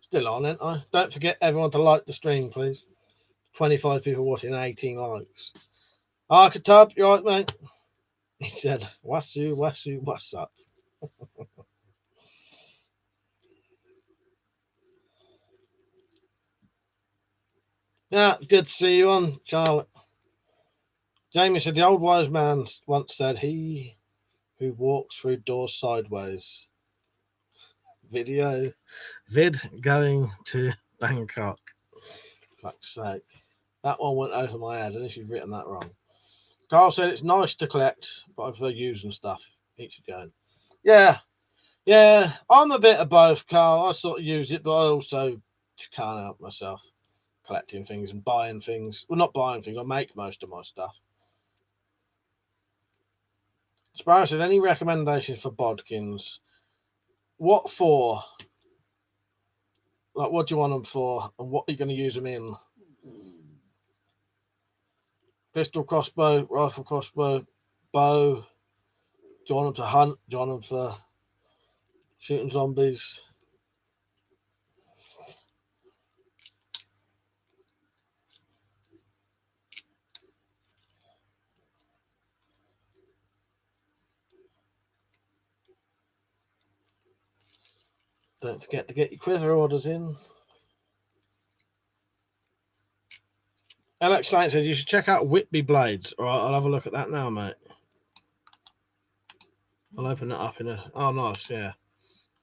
Still on, ain't I? Don't forget everyone to like the stream, please. 25 people watching, 18 likes. Archetype, you right, mate? He said, Wasu, what's up? Yeah, good to see you on, Charlotte. Jamie said, the old wise man once said, he who walks through doors sideways. Vid going to Bangkok. Fuck's sake. That one went over my head, unless you've written that wrong. Carl said it's nice to collect, but I prefer using stuff each again. Yeah. I'm a bit of both, Carl. I sort of use it, but I also just can't help myself collecting things and buying things. Well, not buying things. I make most of my stuff. Sparrow said, any recommendations for bodkins? What for? Like, what do you want them for? And what are you going to use them in? Pistol, crossbow, rifle, crossbow, bow. Do you want them to hunt? Do you want them for shooting zombies? Don't forget to get your quiver orders in. Alex Saint said you should check out Whitby Blades. All right, I'll have a look at that now, mate. I'll open it up in a... Oh, nice, yeah.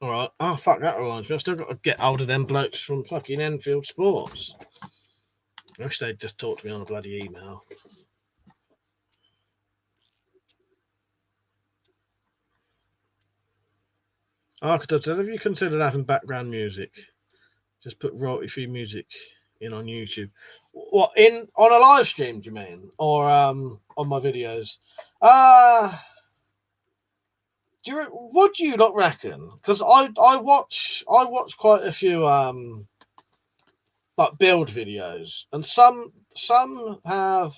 All right. Oh, fuck, that reminds me. I've still got to get hold of them blokes from fucking Enfield Sports. I wish they'd just talk to me on a bloody email. Architect said, have you considered having background music? Just put royalty-free music in on YouTube. What, in on a live stream, do you mean? Or on my videos? What do you not reckon? Because I watch quite a few like build videos, and some have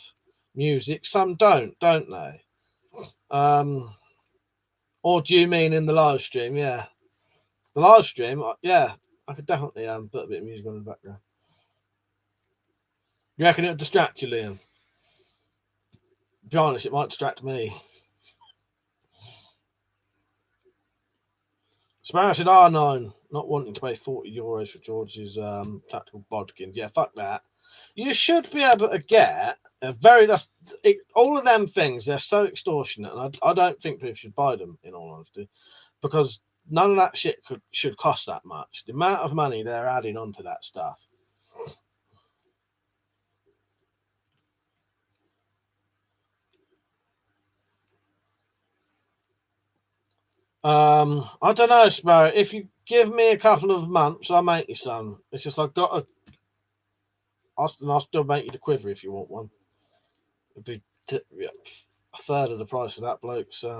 music, some don't they? Or do you mean in the live stream? Yeah, the live stream. Yeah, I could definitely put a bit of music on in the background. You reckon it'll distract you, Liam? To be honest, it might distract me. Sparrow said R9, not wanting to pay €40 for George's tactical bodkins. Yeah, fuck that. You should be able to get a very all of them things. They're so extortionate, and I don't think people should buy them. In all honesty, because none of that shit should cost that much. The amount of money they're adding onto that stuff. I don't know, Sparrow. If you give me a couple of months, I'll make you some. It's just I've got a. I'll still make you the quiver if you want one. It'd be a third of the price of that bloke's. As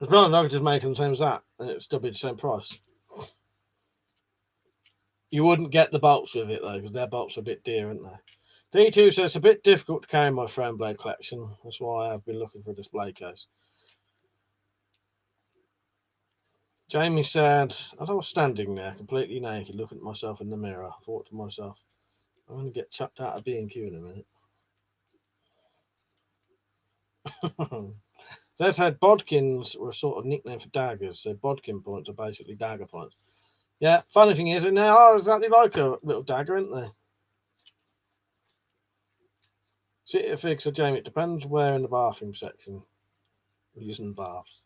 long as I could just make them the same as that, and it'd still be the same price. You wouldn't get the bolts with it though, because their bolts are a bit dear, aren't they? D2 says it's a bit difficult to carry my frame blade collection. That's why I've been looking for a display case. Jamie said, as I was standing there, completely naked, looking at myself in the mirror, I thought to myself, I'm going to get chucked out of B&Q in a minute. They said bodkins were a sort of nickname for daggers, so bodkin points are basically dagger points. Yeah, funny thing is, they are exactly like a little dagger, aren't they? City of Fig said, Jamie, it depends where in the bathroom section we're using baths.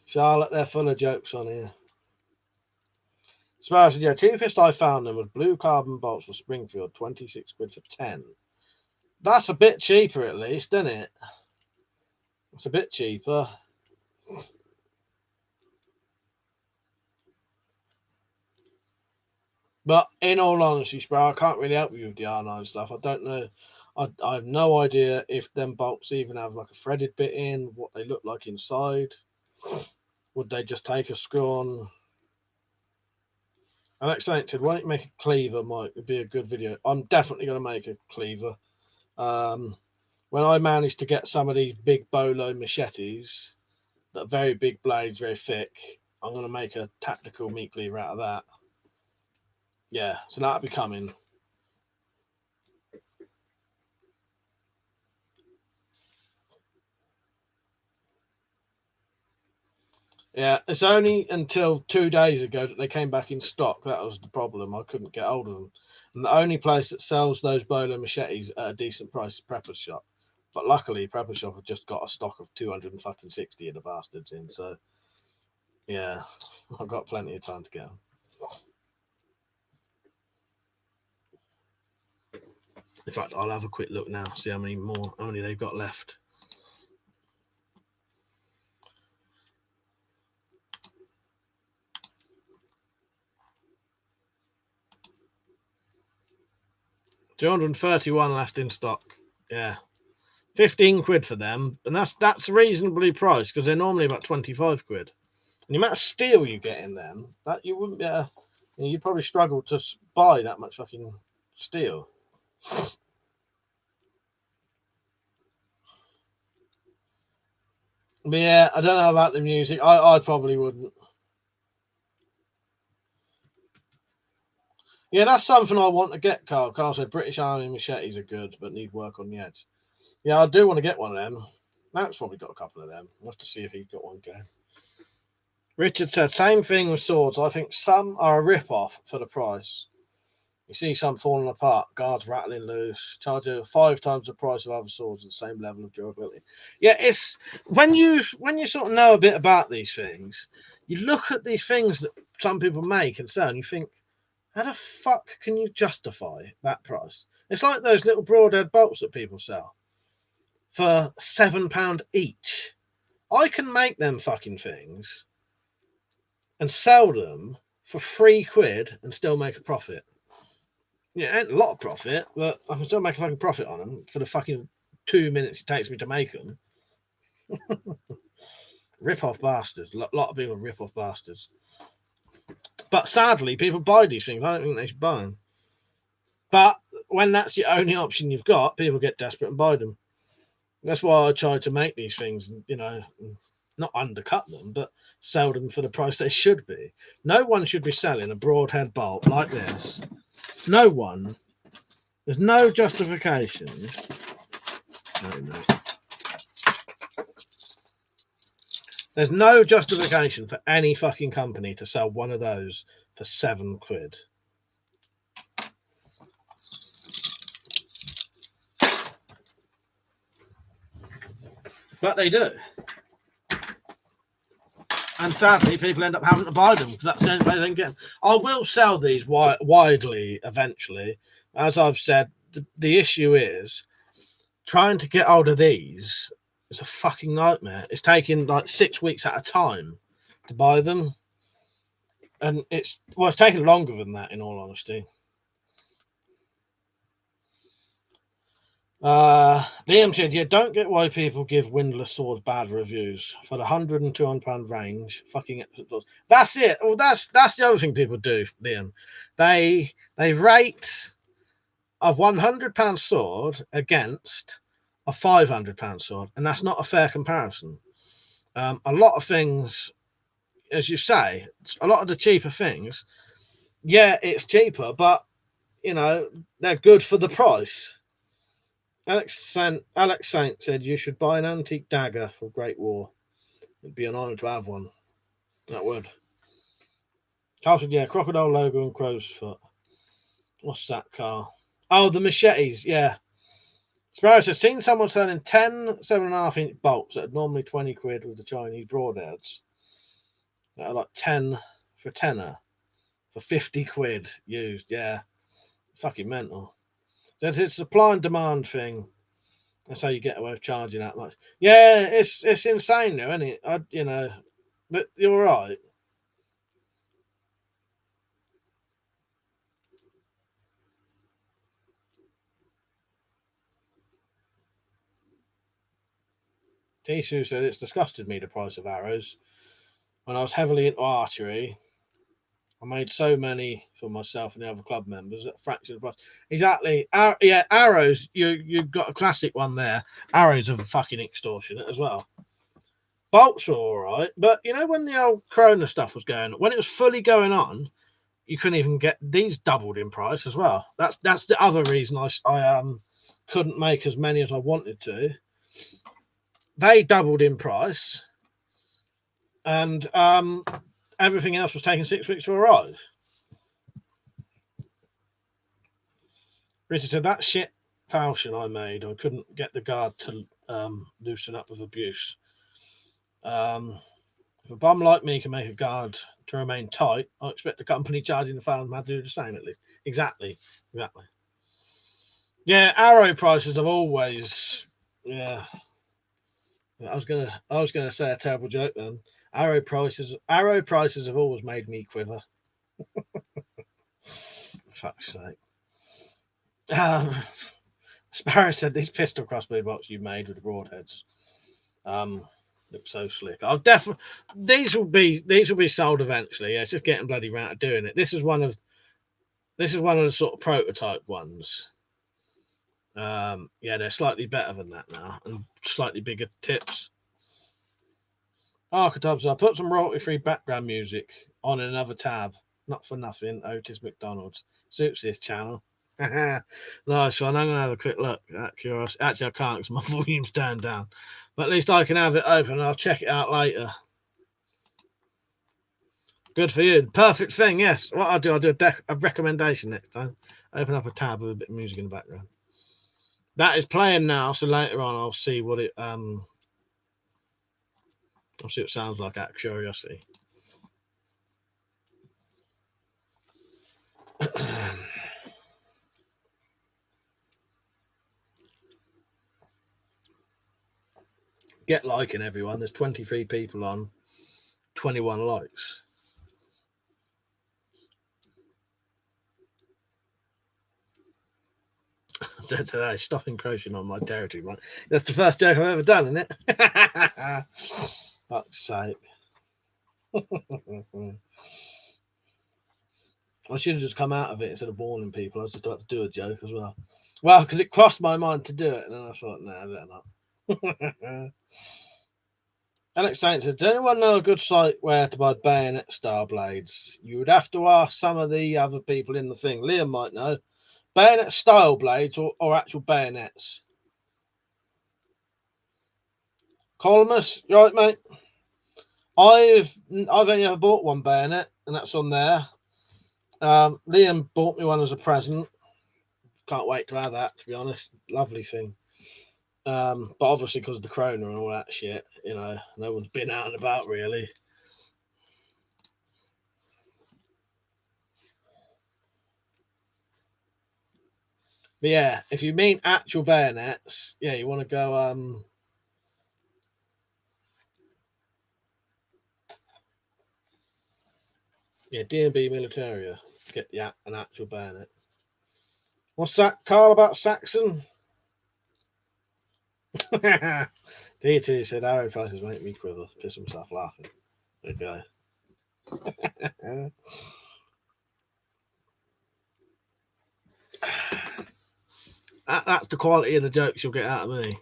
Charlotte, they're full of jokes on here. Sparrow said, yeah, cheapest I found them was blue carbon bolts for Springfield, 26 quid for 10. That's a bit cheaper at least, isn't it? It's a bit cheaper. But in all honesty, Sparrow, I can't really help you with the R9 stuff. I don't know. I have no idea if them bolts even have like a threaded bit in, what they look like inside. Would they just take a screw on? Alex Saint said, why don't you make a cleaver, Mike? It'd be a good video. I'm definitely going to make a cleaver. When I managed to get some of these big bolo machetes, that are very big blades, very thick, I'm going to make a tactical meat cleaver out of that. Yeah, so that'll be coming. Yeah, it's only until 2 days ago that they came back in stock. That was the problem. I couldn't get hold of them. And the only place that sells those bolo machetes at a decent price is Prepper's Shop. But luckily, Prepper's Shop have just got a stock of 260 of the bastards in. So, yeah, I've got plenty of time to get them. In fact, I'll have a quick look now, see how many they've got left. £231 left in stock. Yeah. 15 quid for them, and that's reasonably priced because they're normally about 25 quid. And the amount of steel you get in them, that you wouldn't be you'd probably struggle to buy that much fucking steel. But yeah, I don't know about the music. I probably wouldn't. Yeah, that's something I want to get, Carl. Carl said British Army machetes are good, but need work on the edge. Yeah, I do want to get one of them. Matt's probably got a couple of them. We'll have to see if he's got one going. Richard said, same thing with swords. I think some are a rip-off for the price. You see some falling apart, guards rattling loose, charge over 5 times the price of other swords at the same level of durability. Yeah, it's when you sort of know a bit about these things, you look at these things that some people make and sell, and you think, how the fuck can you justify that price? It's like those little broadhead bolts that people sell for £7 each. I can make them fucking things and sell them for £3 and still make a profit. Yeah, ain't a lot of profit, but I can still make a fucking profit on them for the fucking 2 minutes it takes me to make them. Rip-off bastards. A lot of people rip-off bastards. But sadly, people buy these things. I don't think they should buy them. But when that's the only option you've got, people get desperate and buy them. That's why I try to make these things, you know, not undercut them, but sell them for the price they should be. No one should be selling a broadhead bolt like this. No one. There's no justification. No. There's no justification for any fucking company to sell one of those for £7. But they do. And sadly, people end up having to buy them because that's the only way they can get them. I will sell these widely eventually. As I've said, the issue is trying to get hold of these is a fucking nightmare. It's taking like 6 weeks at a time to buy them. And it's taking longer than that, in all honesty. Liam said, yeah, don't get why people give windless swords bad reviews for the £100 and £200 range. Fucking that's it. Well, that's the other thing people do, Liam. They rate a £100 sword against a £500 sword, and that's not a fair comparison. A lot of things, as you say, a lot of the cheaper things, yeah, it's cheaper, but you know they're good for the price. Alex Saint said you should buy an antique dagger for Great War. It'd be an honour to have one. That would. Carl said, yeah, crocodile logo and crow's foot. What's that, Carl? Oh, the machetes, yeah. Sparrow says, seen someone selling 10 7.5-inch bolts that are normally £20 with the Chinese broadheads. That are like 10 for tenner for £50 used, yeah. Fucking mental. So it's a supply and demand thing. That's how you get away with charging that much. Yeah, it's insane though, isn't it? But you're right. Tisu said it's disgusted me the price of arrows. When I was heavily into archery, I made so many for myself and the other club members at a fraction of the price. Exactly. Yeah, arrows. You've got a classic one there. Arrows are fucking extortionate as well. Bolts are all right, but you know when the old Corona stuff was going, when it was fully going on, you couldn't even get these doubled in price as well. That's the other reason I couldn't make as many as I wanted to. They doubled in price, and everything else was taking 6 weeks to arrive. Richard said that shit falchion I made, I couldn't get the guard to loosen up with abuse. If a bum like me can make a guard to remain tight, I expect the company charging the fireman to do the same at least. Exactly. Yeah, arrow prices have always. Yeah, I was gonna say a terrible joke then. Arrow prices have always made me quiver. Fuck's sake. Sparrow said these pistol crossbow bolts you made with the broadheads look so slick. I'll definitely these will be sold eventually. Yeah, it's just getting bloody round to doing it. This is one of the sort of prototype ones. Yeah, they're slightly better than that now and slightly bigger tips. Archetypes. I put some royalty-free background music on in another tab. Not for nothing. Otis McDonald's suits this channel. Nice one. I'm gonna have a quick look at curiosity. Actually, I can't because my volume's turned down. But at least I can have it open. And I'll check it out later. Good for you. Perfect thing. Yes. What I'll do a recommendation next time. Open up a tab with a bit of music in the background. That is playing now. So later on, I'll see what it I'll see what it sounds like out of curiosity. Get liking, everyone. There's 23 people on, 21 likes. Said today, stop encroaching on my territory, mate. That's the first joke I've ever done, isn't it? Fuck's sake. I should have just come out of it instead of warning people. I was just about to do a joke as well. Well, because it crossed my mind to do it, and then I thought, no, I better not. Alex Saint said, does anyone know a good site where to buy bayonet style blades? You would have to ask some of the other people in the thing. Liam might know. Bayonet style blades or actual bayonets? Colmus, you right, mate? I've only ever bought one bayonet, and that's on there. Liam bought me one as a present. Can't wait to have that, to be honest. Lovely thing. But obviously because of the corona and all that shit, you know, no one's been out and about really. But yeah, if you mean actual bayonets, yeah, you want to go yeah, D&B Militaria. Get an actual bayonet. What's that, Carl, about Saxon? DT said arrow prices make me quiver. Piss himself laughing. There you go. That's the quality of the jokes you'll get out of me.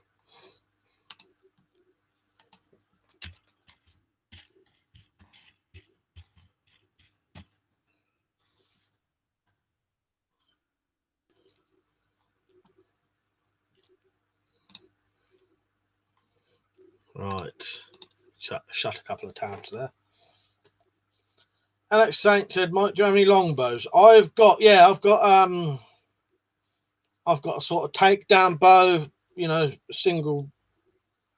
Right. Shut a couple of tabs there. Alex Saint said, Mike, do you have any longbows? I've got a sort of takedown bow, you know, single,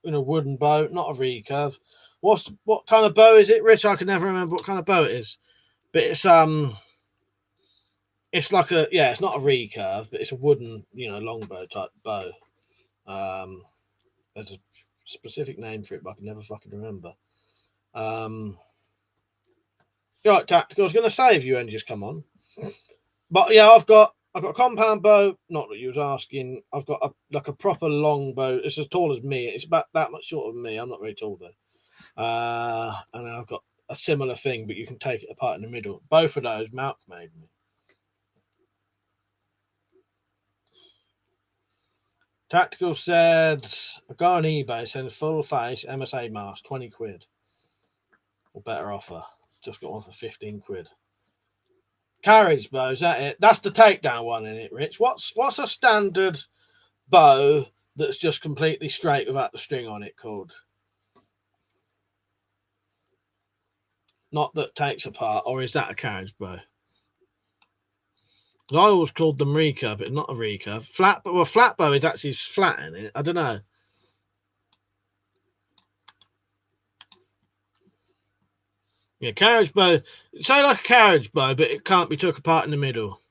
you know, wooden bow, not a recurve. What kind of bow is it, Rich? I can never remember what kind of bow it is. But it's like it's not a recurve, but it's a wooden, you know, longbow type bow. There's a specific name for it, but I can never fucking remember. Right, Tactical. I was going to say if you only just come on, but yeah, I've got a compound bow. Not that you was asking. I've got a proper long bow. It's as tall as me. It's about that much shorter than me. I'm not very tall though. And then I've got a similar thing, but you can take it apart in the middle. Both of those Malk made me. Tactical said, I go on eBay, sends full face MSA mask, 20 quid. Or better offer. Just got one for 15 quid. Carriage bow, is that it? That's the takedown one, in it, Rich? What's a standard bow that's just completely straight without the string on it called? Not that takes apart, or is that a carriage bow? I always called them recurve, but it's not a recurve. Flat bow is actually flat in it. I don't know. Yeah, carriage bow. Say like a carriage bow, but it can't be took apart in the middle.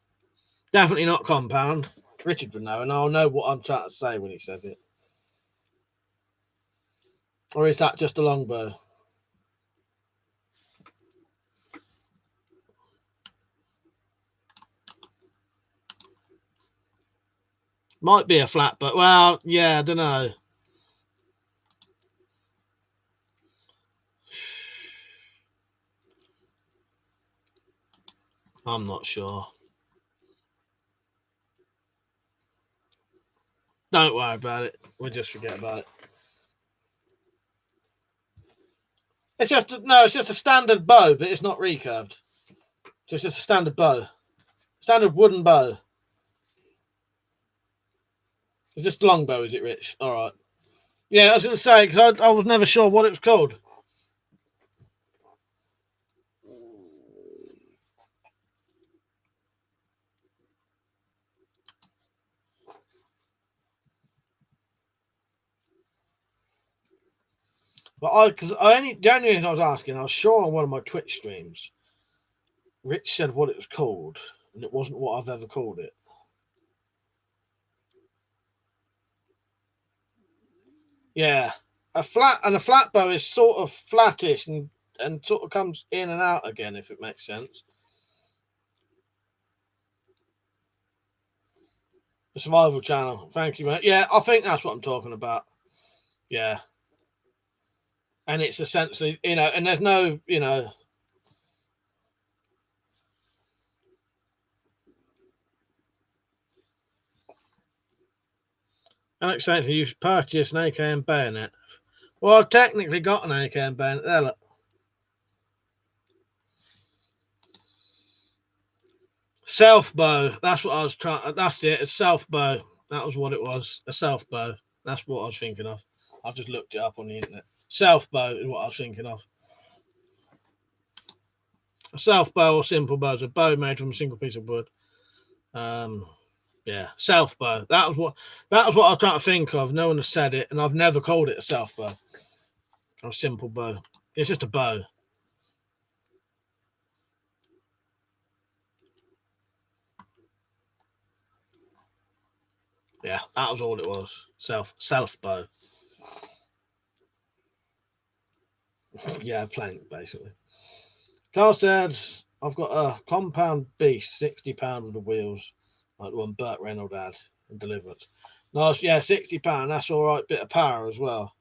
Definitely not compound. Richard would know, and I'll know what I'm trying to say when he says it. Or is that just a longbow? Might be a flat, but well, yeah, I don't know. I'm not sure. Don't worry about it. We'll just forget about it. It's just a standard bow, but it's not recurved. It's just a standard bow, standard wooden bow. It's just longbow, is it, Rich? All right. Yeah, I was going to say because I was never sure what it was called. But the only reason I was asking, I was sure on one of my Twitch streams, Rich said what it was called, and it wasn't what I've ever called it. Yeah. a flat bow is sort of flattish and sort of comes in and out again, if it makes sense. The survival channel. Thank you, mate. Yeah, I think that's what I'm talking about. Yeah. And it's essentially, and there's no, Alex saying you should purchase an AKM bayonet. Well, I've technically got an AKM bayonet. There, look. Self bow. That's what I was trying. That's it. A self bow. That was what it was. A self bow. That's what I was thinking of. I've just looked it up on the internet. Self bow is what I was thinking of. A self bow or simple bow is a bow made from a single piece of wood. Yeah, self bow. That was what I was trying to think of. No one has said it, and I've never called it a self bow or a simple bow. It's just a bow. Yeah, that was all it was. Self bow. Yeah, plank basically. Carl said, I've got a compound beast, £60 with the wheels, like the one Burt Reynolds had and delivered. Nice, yeah, £60. That's all right, bit of power as well.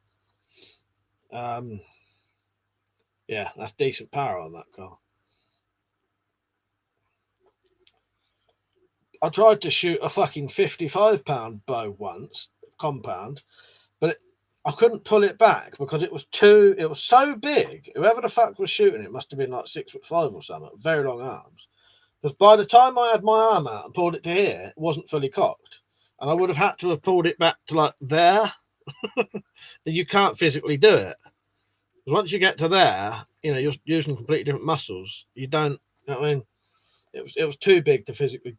Yeah, that's decent power on that car. I tried to shoot a fucking £55 bow once, compound, but I couldn't pull it back because it was so big. Whoever the fuck was shooting it must have been like 6'5" or something, very long arms. Because by the time I had my arm out and pulled it to here, it wasn't fully cocked. And I would have had to have pulled it back to like there. And you can't physically do it. Because once you get to there, you're using completely different muscles. You don't, I mean, it was too big to physically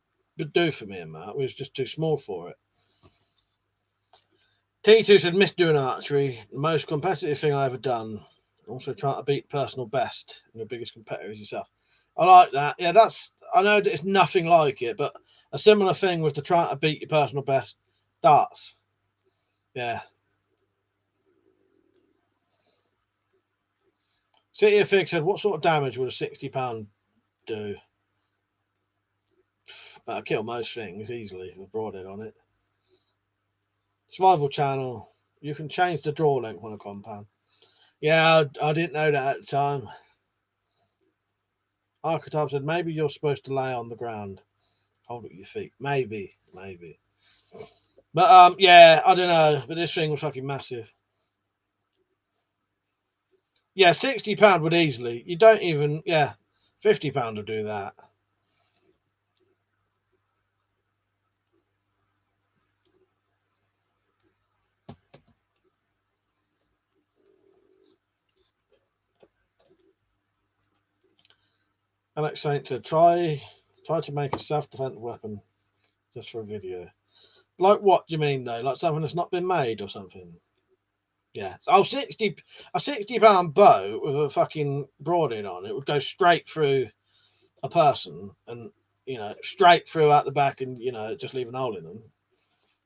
do for me and Matt. It was just too small for it. T2 said, miss doing archery. The most competitive thing I ever done. Also trying to beat personal best. And your biggest competitor is yourself. I like that. Yeah, I know that it's nothing like it, but a similar thing was to try to beat your personal best. Darts. Yeah. City of Fig said, what sort of damage would a £60 do? That'll kill most things easily with broadhead on it. Survival channel. You can change the draw length on a compound. Yeah, I didn't know that at the time. Archetype said, maybe you're supposed to lay on the ground. Hold up your feet. Maybe. But yeah, I don't know. But this thing was fucking massive. Yeah, £60 would easily. You don't even, yeah, £50 would do that. Alex Saint said, try to make a self-defense weapon just for a video. Like what do you mean though? Like something that's not been made or something? Yeah. Oh, a £60 bow with a fucking broadhead on it would go straight through a person and straight through out the back and just leave an hole in them.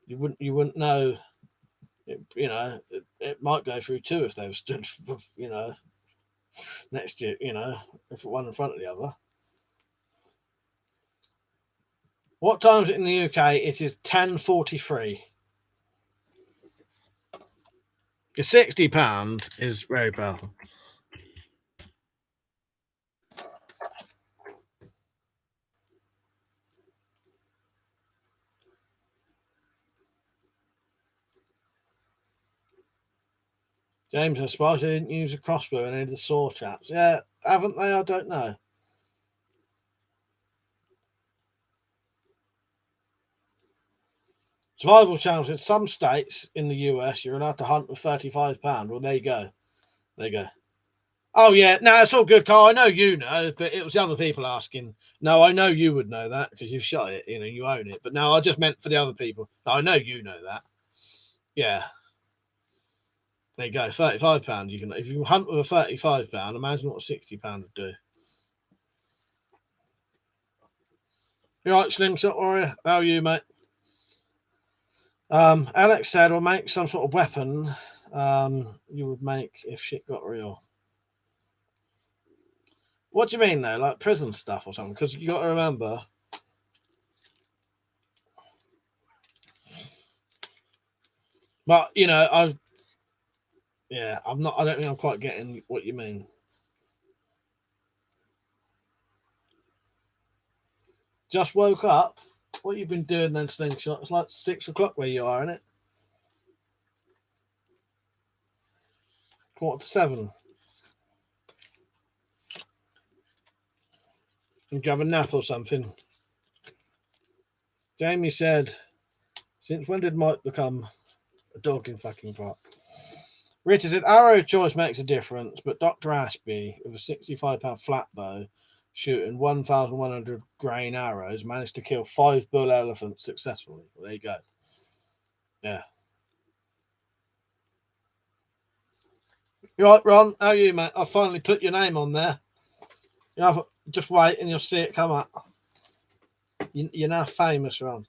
You wouldn't know. It might go through two if they were stood next to if one in front of the other. What time is it in the UK? It is 10:43. The £60 is very powerful. James, I suppose they didn't use a crossbow in any of the saw chaps. Yeah, haven't they? I don't know. Survival channels in some states in the US, you're allowed to hunt with £35. Well, there you go. Oh yeah, no, it's all good, Carl. I know you know, but it was the other people asking. No, I know you would know that because you've shot it. You own it. But no, I just meant for the other people. I know you know that. Yeah. There you go. £35. You can, if you hunt with a £35, imagine what a £60 would do. You right, Slingshot Warrior? How are you, mate? Alex said, "I'll make some sort of weapon you would make if shit got real. What do you mean though? Like prison stuff or something? Because you got to remember. But you know, I'm not. I don't think I'm quite getting what you mean. Just woke up. What you been doing then, Slingshot? It's like 6 o'clock where you are, isn't it? 6:45. And you have a nap or something? Jamie said, "Since when did Mike become a dog in fucking park?" Richard said, "Arrow choice makes a difference, but Dr. Ashby, with a £65 flat bow, shooting 1,100 grain arrows, managed to kill 5 bull elephants successfully." Well, there you go. Yeah. You right, Ron? How are you, mate? I finally put your name on there. You know, just wait and you'll see it come up. You're now famous, Ron.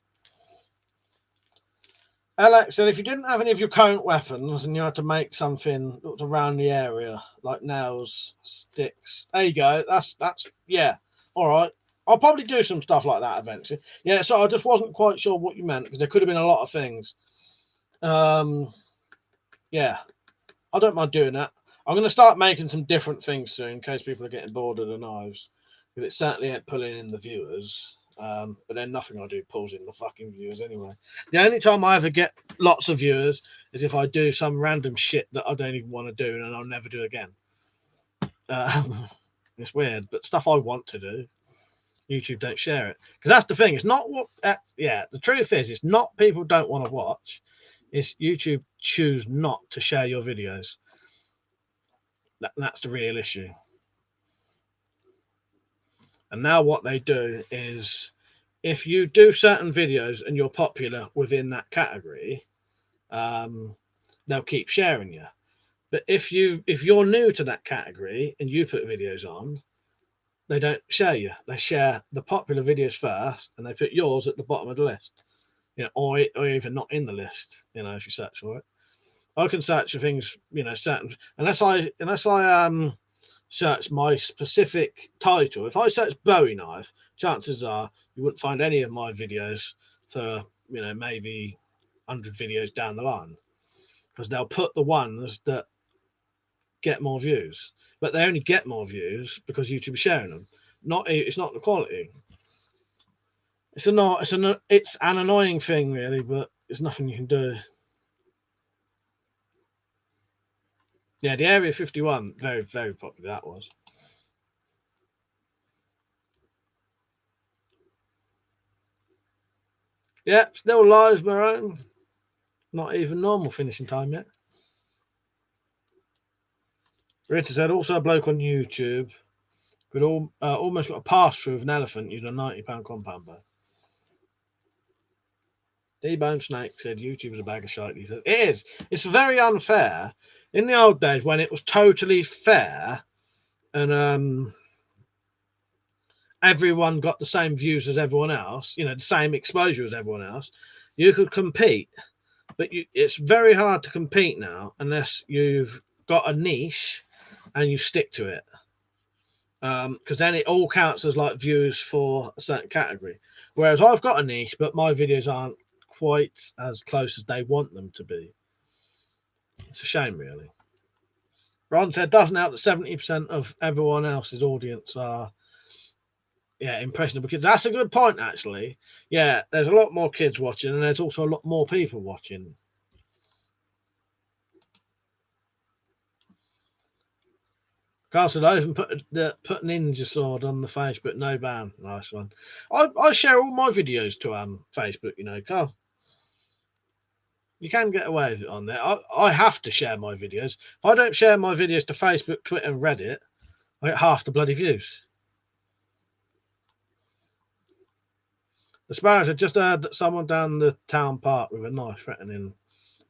Alex said, if you didn't have any of your current weapons and you had to make something that was around the area, like nails, sticks, there you go. That's yeah. All right. I'll probably do some stuff like that eventually. Yeah, so I just wasn't quite sure what you meant because there could have been a lot of things. Yeah, I don't mind doing that. I'm going to start making some different things soon in case people are getting bored of the knives. Because it certainly ain't pulling in the viewers. But then nothing I do pulls in the fucking viewers anyway. The only time I ever get lots of viewers is if I do some random shit that I don't even want to do and I'll never do again. It's weird, but stuff I want to do, YouTube don't share it. Because that's the thing. It's not what. The truth is, it's not people don't want to watch. It's YouTube choose not to share your videos. That's the real issue. And now what they do is, if you do certain videos and you're popular within that category, they'll keep sharing you. But if you're new to that category and you put videos on, they don't share you. They share the popular videos first, and they put yours at the bottom of the list. You know, or even not in the list. You know, if you search for it, I can search for things. You know, certain unless I search my specific title. If I search Bowie knife, chances are you wouldn't find any of my videos for maybe 100 videos down the line, because they'll put the ones that get more views, but they only get more views because YouTube is sharing them. It's not the quality. It's an annoying thing really, but there's nothing you can do. Yeah, the Area 51, very, very popular that was. Yeah, still live, Marone. Not even normal finishing time yet. Rita said, also a bloke on YouTube could almost got a pass through with an elephant using a £90 compound bow. D-Bone Snake said YouTube is a bag of shite. He said, it is. It's very unfair. In the old days when it was totally fair and everyone got the same views as everyone else, the same exposure as everyone else, you could compete. But it's very hard to compete now unless you've got a niche and you stick to it. Because then it all counts as like views for a certain category. Whereas I've got a niche, but my videos aren't quite as close as they want them to be. It's a shame, really. Ron said, doesn't help that 70% of everyone else's audience are impressionable kids. That's a good point, actually. Yeah, there's a lot more kids watching, and there's also a lot more people watching. Carl said, I even put a ninja sword on the Facebook, no ban. Nice one. I share all my videos to Facebook, Carl. You can get away with it on there. I have to share my videos. If I don't share my videos to Facebook, Twitter, and Reddit, I get half the bloody views. The Sparrows had just heard that someone down the town park with a knife threatening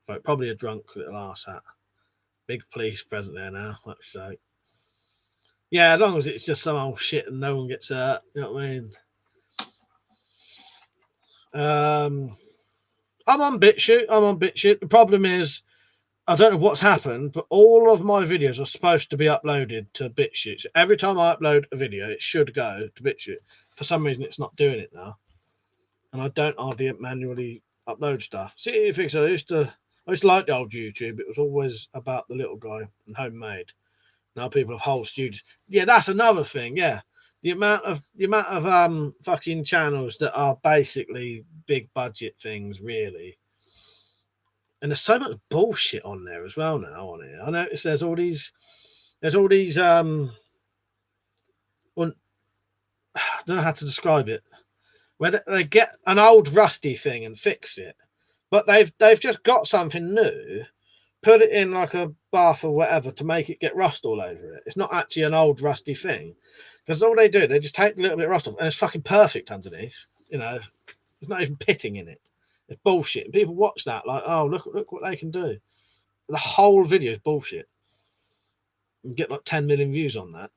folk, probably a drunk little arse hat. Big police present there now, let's say. Yeah, as long as it's just some old shit and no one gets hurt, you know what I mean? I'm on BitChute. The problem is I don't know what's happened, but all of my videos are supposed to be uploaded to BitChute. So every time I upload a video, it should go to BitChute. For some reason, it's not doing it now, and I don't hardly manually upload stuff. See, you think so? I used to like the old YouTube. It was always about the little guy and homemade. Now people have whole studios. Yeah, that's another thing. Yeah, the amount of fucking channels that are basically big budget things, really. And there's so much bullshit on there as well now on here. I noticed there's all these well, I don't know how to describe it. Where they get an old rusty thing and fix it, but they've just got something new, put it in like a bath or whatever to make it get rust all over it. It's not actually an old rusty thing, because all they do, they just take a little bit of rust off and it's fucking perfect underneath. You know, there's not even pitting in it. It's bullshit. And people watch that like, oh, look what they can do. The whole video is bullshit. You get like 10 million views on that.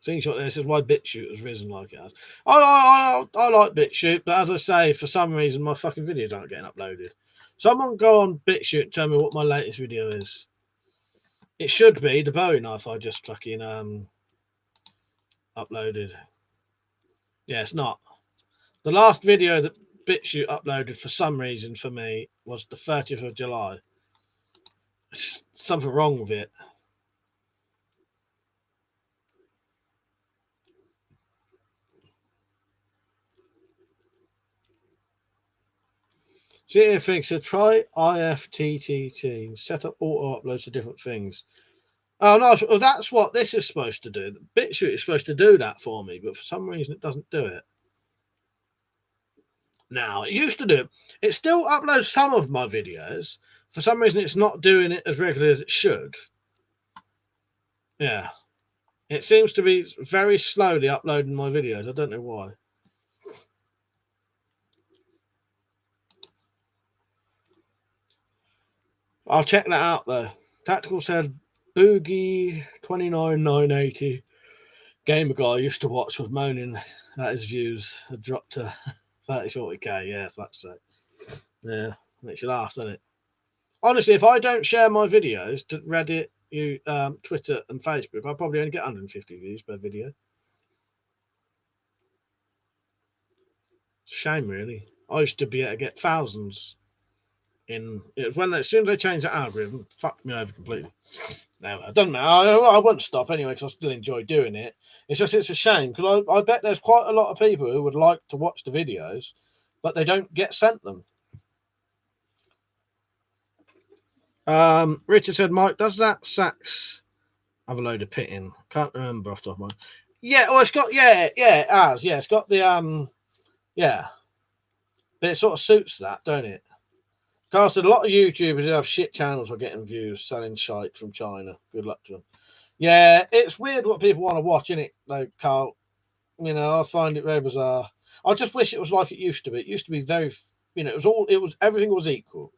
Screenshot there says why BitChute has risen like it has. I like BitChute, but as I say, for some reason my fucking videos aren't getting uploaded. Someone go on BitChute and tell me what my latest video is. It should be the Bowie knife I just fucking uploaded. Yeah, it's not. The last video that BitChute uploaded for some reason for me was the 30th of July. There's something wrong with it. GFX said try IFTTT. Set up auto uploads to different things. Oh no, well, that's what this is supposed to do. BitChute is supposed to do that for me, but for some reason it doesn't do it. Now, it used to do it. It still uploads some of my videos. For some reason it's not doing it as regularly as it should. Yeah. It seems to be very slowly uploading my videos. I don't know why. I'll check that out though. Tactical said Boogie 29980. Gamer guy I used to watch was moaning that his views had dropped to 30-40k. Yeah, that's it. Yeah, makes you laugh, doesn't it? Honestly, if I don't share my videos to Reddit, Twitter, and Facebook, I'll probably only get 150 views per video. It's a shame, really. I used to be able to get thousands. It was when as soon as they changed the algorithm, fucked me over completely. No, it doesn't matter. I won't stop anyway because I still enjoy doing it. It's just it's a shame because I bet there's quite a lot of people who would like to watch the videos, but they don't get sent them. Richard said, Mike, does that sax have a load of pitting? Can't remember off the top of my mind. Yeah, well, it's got it has. Yeah, it's got the yeah, but it sort of suits that, don't it? Carl said a lot of YouTubers who have shit channels are getting views selling shite from China. Good luck to them. Yeah, it's weird what people want to watch, isn't it? Like Carl, you know, I find it very bizarre. I just wish it was like it used to be. It used to be very, you know, everything was equal.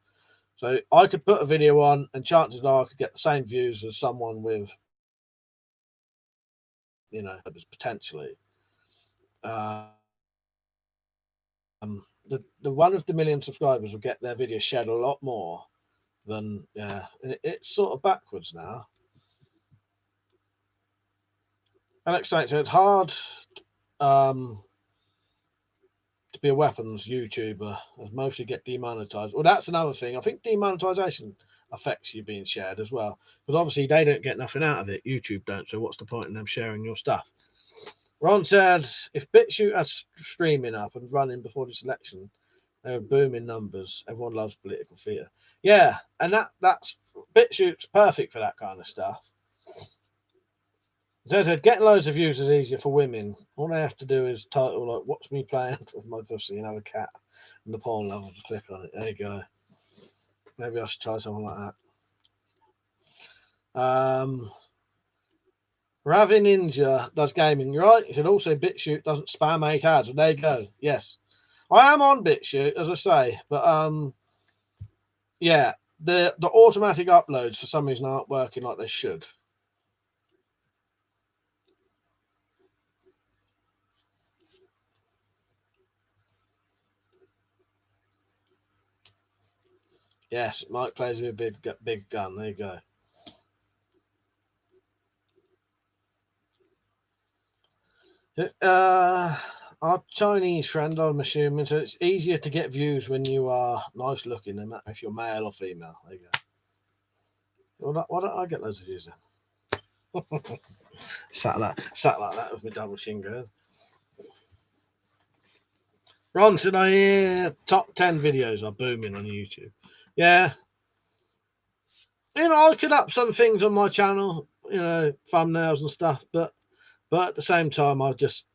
So I could put a video on, and chances are I could get the same views as someone with, you know, potentially. The one with the million subscribers will get their video shared a lot more than it's sort of backwards now. Alex said it's hard to be a weapons YouTuber as mostly get demonetized. Well, that's another thing. I think demonetization affects you being shared as well, because obviously they don't get nothing out of it. YouTube don't. So what's the point in them sharing your stuff? Ron said if BitChute has streaming up and running before this election, they're booming numbers. Everyone loves political theatre. Yeah, and that's BitChute's perfect for that kind of stuff. So I said, getting loads of views is easier for women. All they have to do is title like "Watch me playing with my pussy" and have a cat, and the porn level to click on it. There you go. Maybe I should try something like that. Ravi Ninja does gaming, right? He said also BitChute doesn't spam 8 ads. Well, there you go. Yes, I am on BitChute, as I say, but yeah, the automatic uploads for some reason aren't working like they should. Yes, Mike plays with a big gun. There you go. Our Chinese friend, I'm assuming, so it's easier to get views when you are nice looking, no matter if you're male or female. There you go. Why don't I get loads of views then? sat like that with my double chin going. Ron said I hear top 10 videos are booming on YouTube. Yeah. I could up some things on my channel, thumbnails and stuff, but at the same time, I just,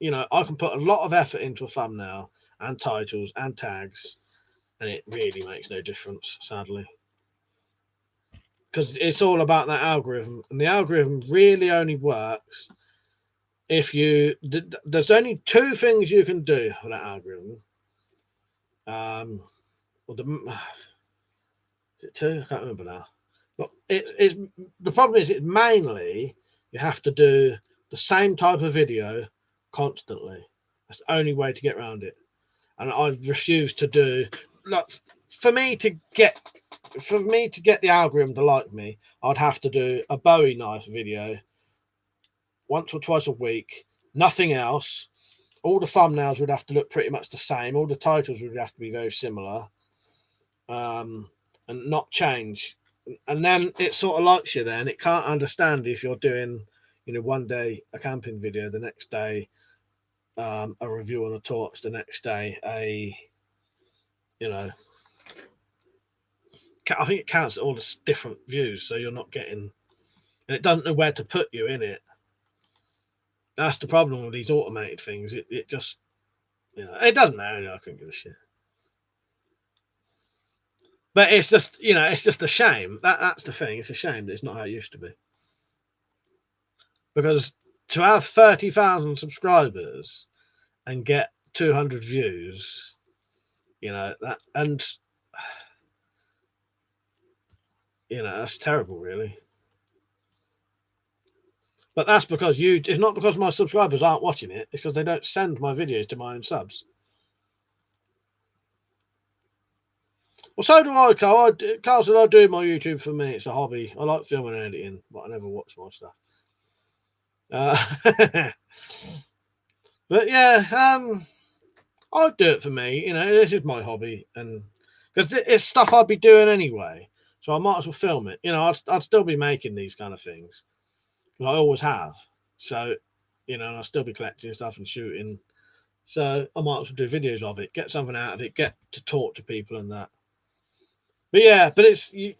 I can put a lot of effort into a thumbnail and titles and tags, and it really makes no difference, sadly. Because it's all about that algorithm, and the algorithm really only works if there's only two things you can do for that algorithm. Well, is it two? I can't remember now. But it's the problem is, it mainly you have to do the same type of video constantly. That's the only way to get around it. And I've refused to do, like, for me to get the algorithm to like me, I'd have to do a Bowie knife video once or twice a week, nothing else. All the thumbnails would have to look pretty much the same. All the titles would have to be very similar, and not change. And then it sort of likes you. Then it can't understand if you're doing, one day a camping video, the next day a review on a torch, the next day I think it counts all the different views, so you're not getting, and it doesn't know where to put you in it. That's the problem with these automated things. It just, it doesn't matter. I couldn't give a shit. But it's just, it's just a shame. That's the thing. It's a shame that it's not how it used to be. Because to have 30,000 subscribers and get 200 views, that, and that's terrible, really. But that's because it's not because my subscribers aren't watching it. It's because they don't send my videos to my own subs. Well, so do I, Carl. Carl said I do my YouTube for me. It's a hobby. I like filming and editing, but I never watch my stuff. But yeah, I'd do it for me. This is my hobby, and because it's stuff I'd be doing anyway, so I might as well film it. I'd still be making these kind of things, because I always have. So, and I'll still be collecting stuff and shooting. So I might as well do videos of it, get something out of it, get to talk to people and that. But yeah, but it's the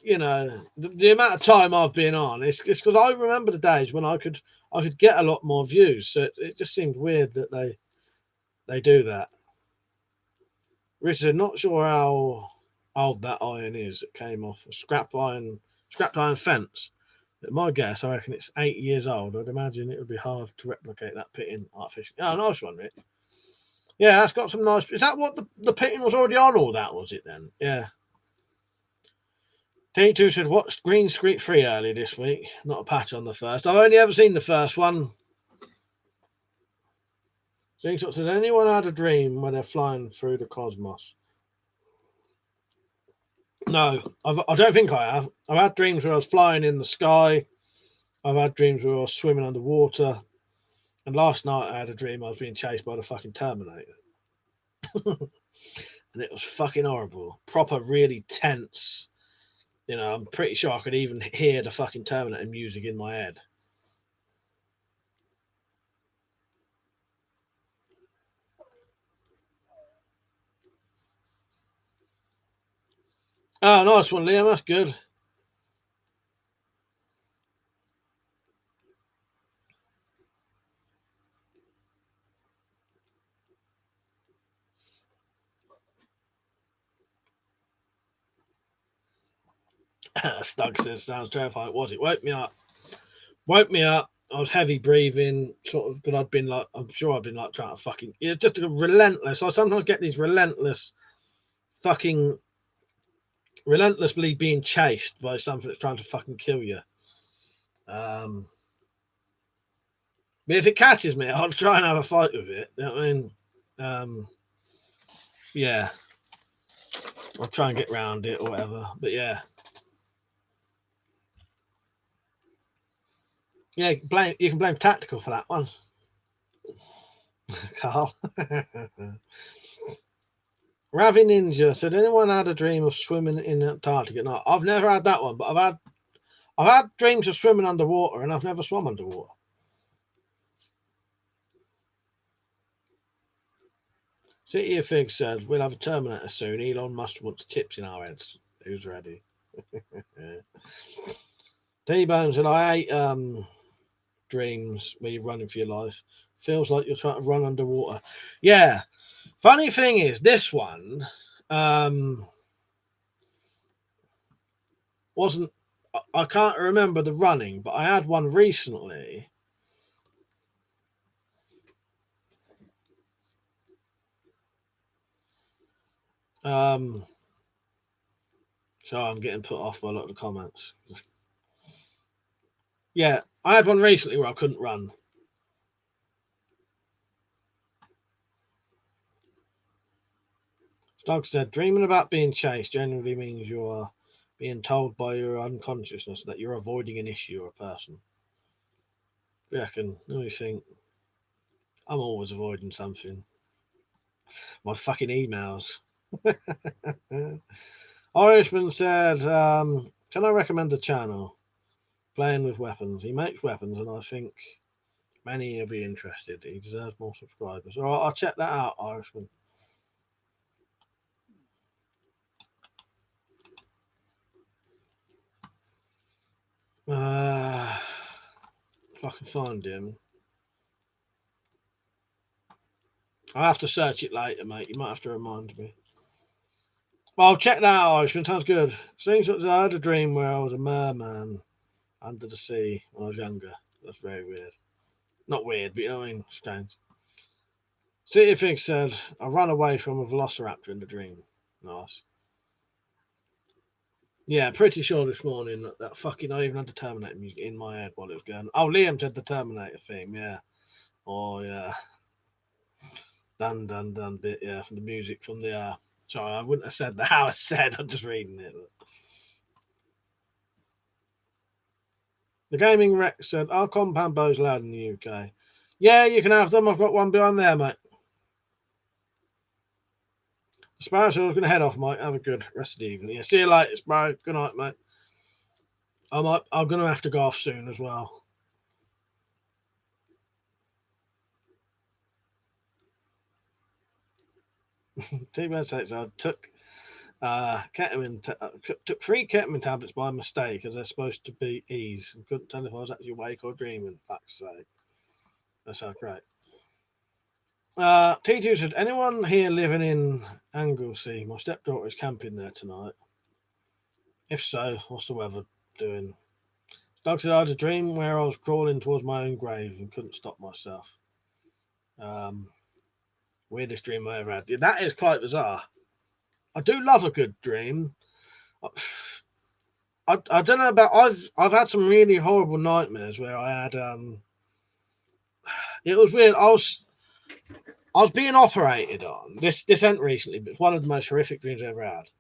amount of time I've been on, it's because I remember the days when I could get a lot more views. So it just seemed weird that they do that. Richard, not sure how old that iron is. It came off a scrapped iron fence. At my guess, I reckon it's 8 years old. I'd imagine it would be hard to replicate that pitting artificially. Oh, nice one, Rich. Yeah, that's got some nice. Is that what the pitting was already on? All that was it then? Yeah. T2 said, watched Green Street 3 early this week. Not a patch on the first. I've only ever seen the first one. Jigsaw said, anyone had a dream when they're flying through the cosmos? No, I don't think I have. I've had dreams where I was flying in the sky. I've had dreams where I was swimming underwater. And last night I had a dream I was being chased by the fucking Terminator. And it was fucking horrible. Proper, really tense. I'm pretty sure I could even hear the fucking Terminator music in my head. Oh, nice one, Liam. That's good. Stug says, sounds terrifying. Was it? Woke me up. Woke me up. I was heavy breathing, sort of, because I'm sure I've been like trying to fucking, just a relentless. I sometimes get these relentlessly being chased by something that's trying to fucking kill you. But if it catches me, I'll try and have a fight with it. You know what I mean? Yeah. I'll try and get round it or whatever. But yeah. Yeah, you can blame Tactical for that one. Carl. Ravi Ninja said, anyone had a dream of swimming in Antarctica? No, I've never had that one, but I've had dreams of swimming underwater, and I've never swum underwater. City of Fig said, we'll have a Terminator soon. Elon Musk wants tips in our heads. Who's ready? T-Bone said, I hate dreams where you're running for your life. Feels like you're trying to run underwater. Yeah. Funny thing is, this one wasn't, I can't remember the running, but I had one recently. So I'm getting put off by a lot of the comments. Yeah, I had one recently where I couldn't run. Doug said, dreaming about being chased generally means you are being told by your unconsciousness that you're avoiding an issue or a person. I reckon. Let me think. I'm always avoiding something. My fucking emails. Irishman said, can I recommend the channel? Playing with Weapons. He makes weapons, and I think many will be interested. He deserves more subscribers. All right, I'll check that out, Irishman. If I can find him. I'll have to search it later, mate. You might have to remind me. Well, I'll check that out, Irishman. Sounds good. Seems like I had a dream where I was a merman under the sea when I was younger. That's very weird. Not weird, but you know what I mean? Strange. City of Fig said, I ran away from a velociraptor in the dream. Nice. Yeah, pretty sure this morning that fucking, I even had the Terminator music in my head while it was going. Oh, Liam said the Terminator theme, yeah. Oh, yeah. Dun, dun, dun bit, yeah, from the music from the, sorry, I wouldn't have said that how I said, I'm just reading it. But. The Gaming Rex said, are compound bows allowed in the UK? Yeah, you can have them. I've got one behind there, mate. Sparrow said I was going to head off, mate. Have a good rest of the evening. Yeah, see you later, Sparrow. Good night, mate. I'm going to have to go off soon as well. T-Man says I took ketamine took 3 ketamine tablets by mistake as they're supposed to be ease and couldn't tell if I was actually awake or dreaming. Fuck's sake. That sounds great. T2 said, anyone here living in Anglesey? My stepdaughter is camping there tonight. If so, what's the weather doing? Doug said, I had a dream where I was crawling towards my own grave and couldn't stop myself. Weirdest dream I ever had. Yeah, that is quite bizarre. I do love a good dream. I don't know about, I've had some really horrible nightmares where I had it was weird. I was being operated on. This ain't recently, but it's one of the most horrific dreams I've ever had.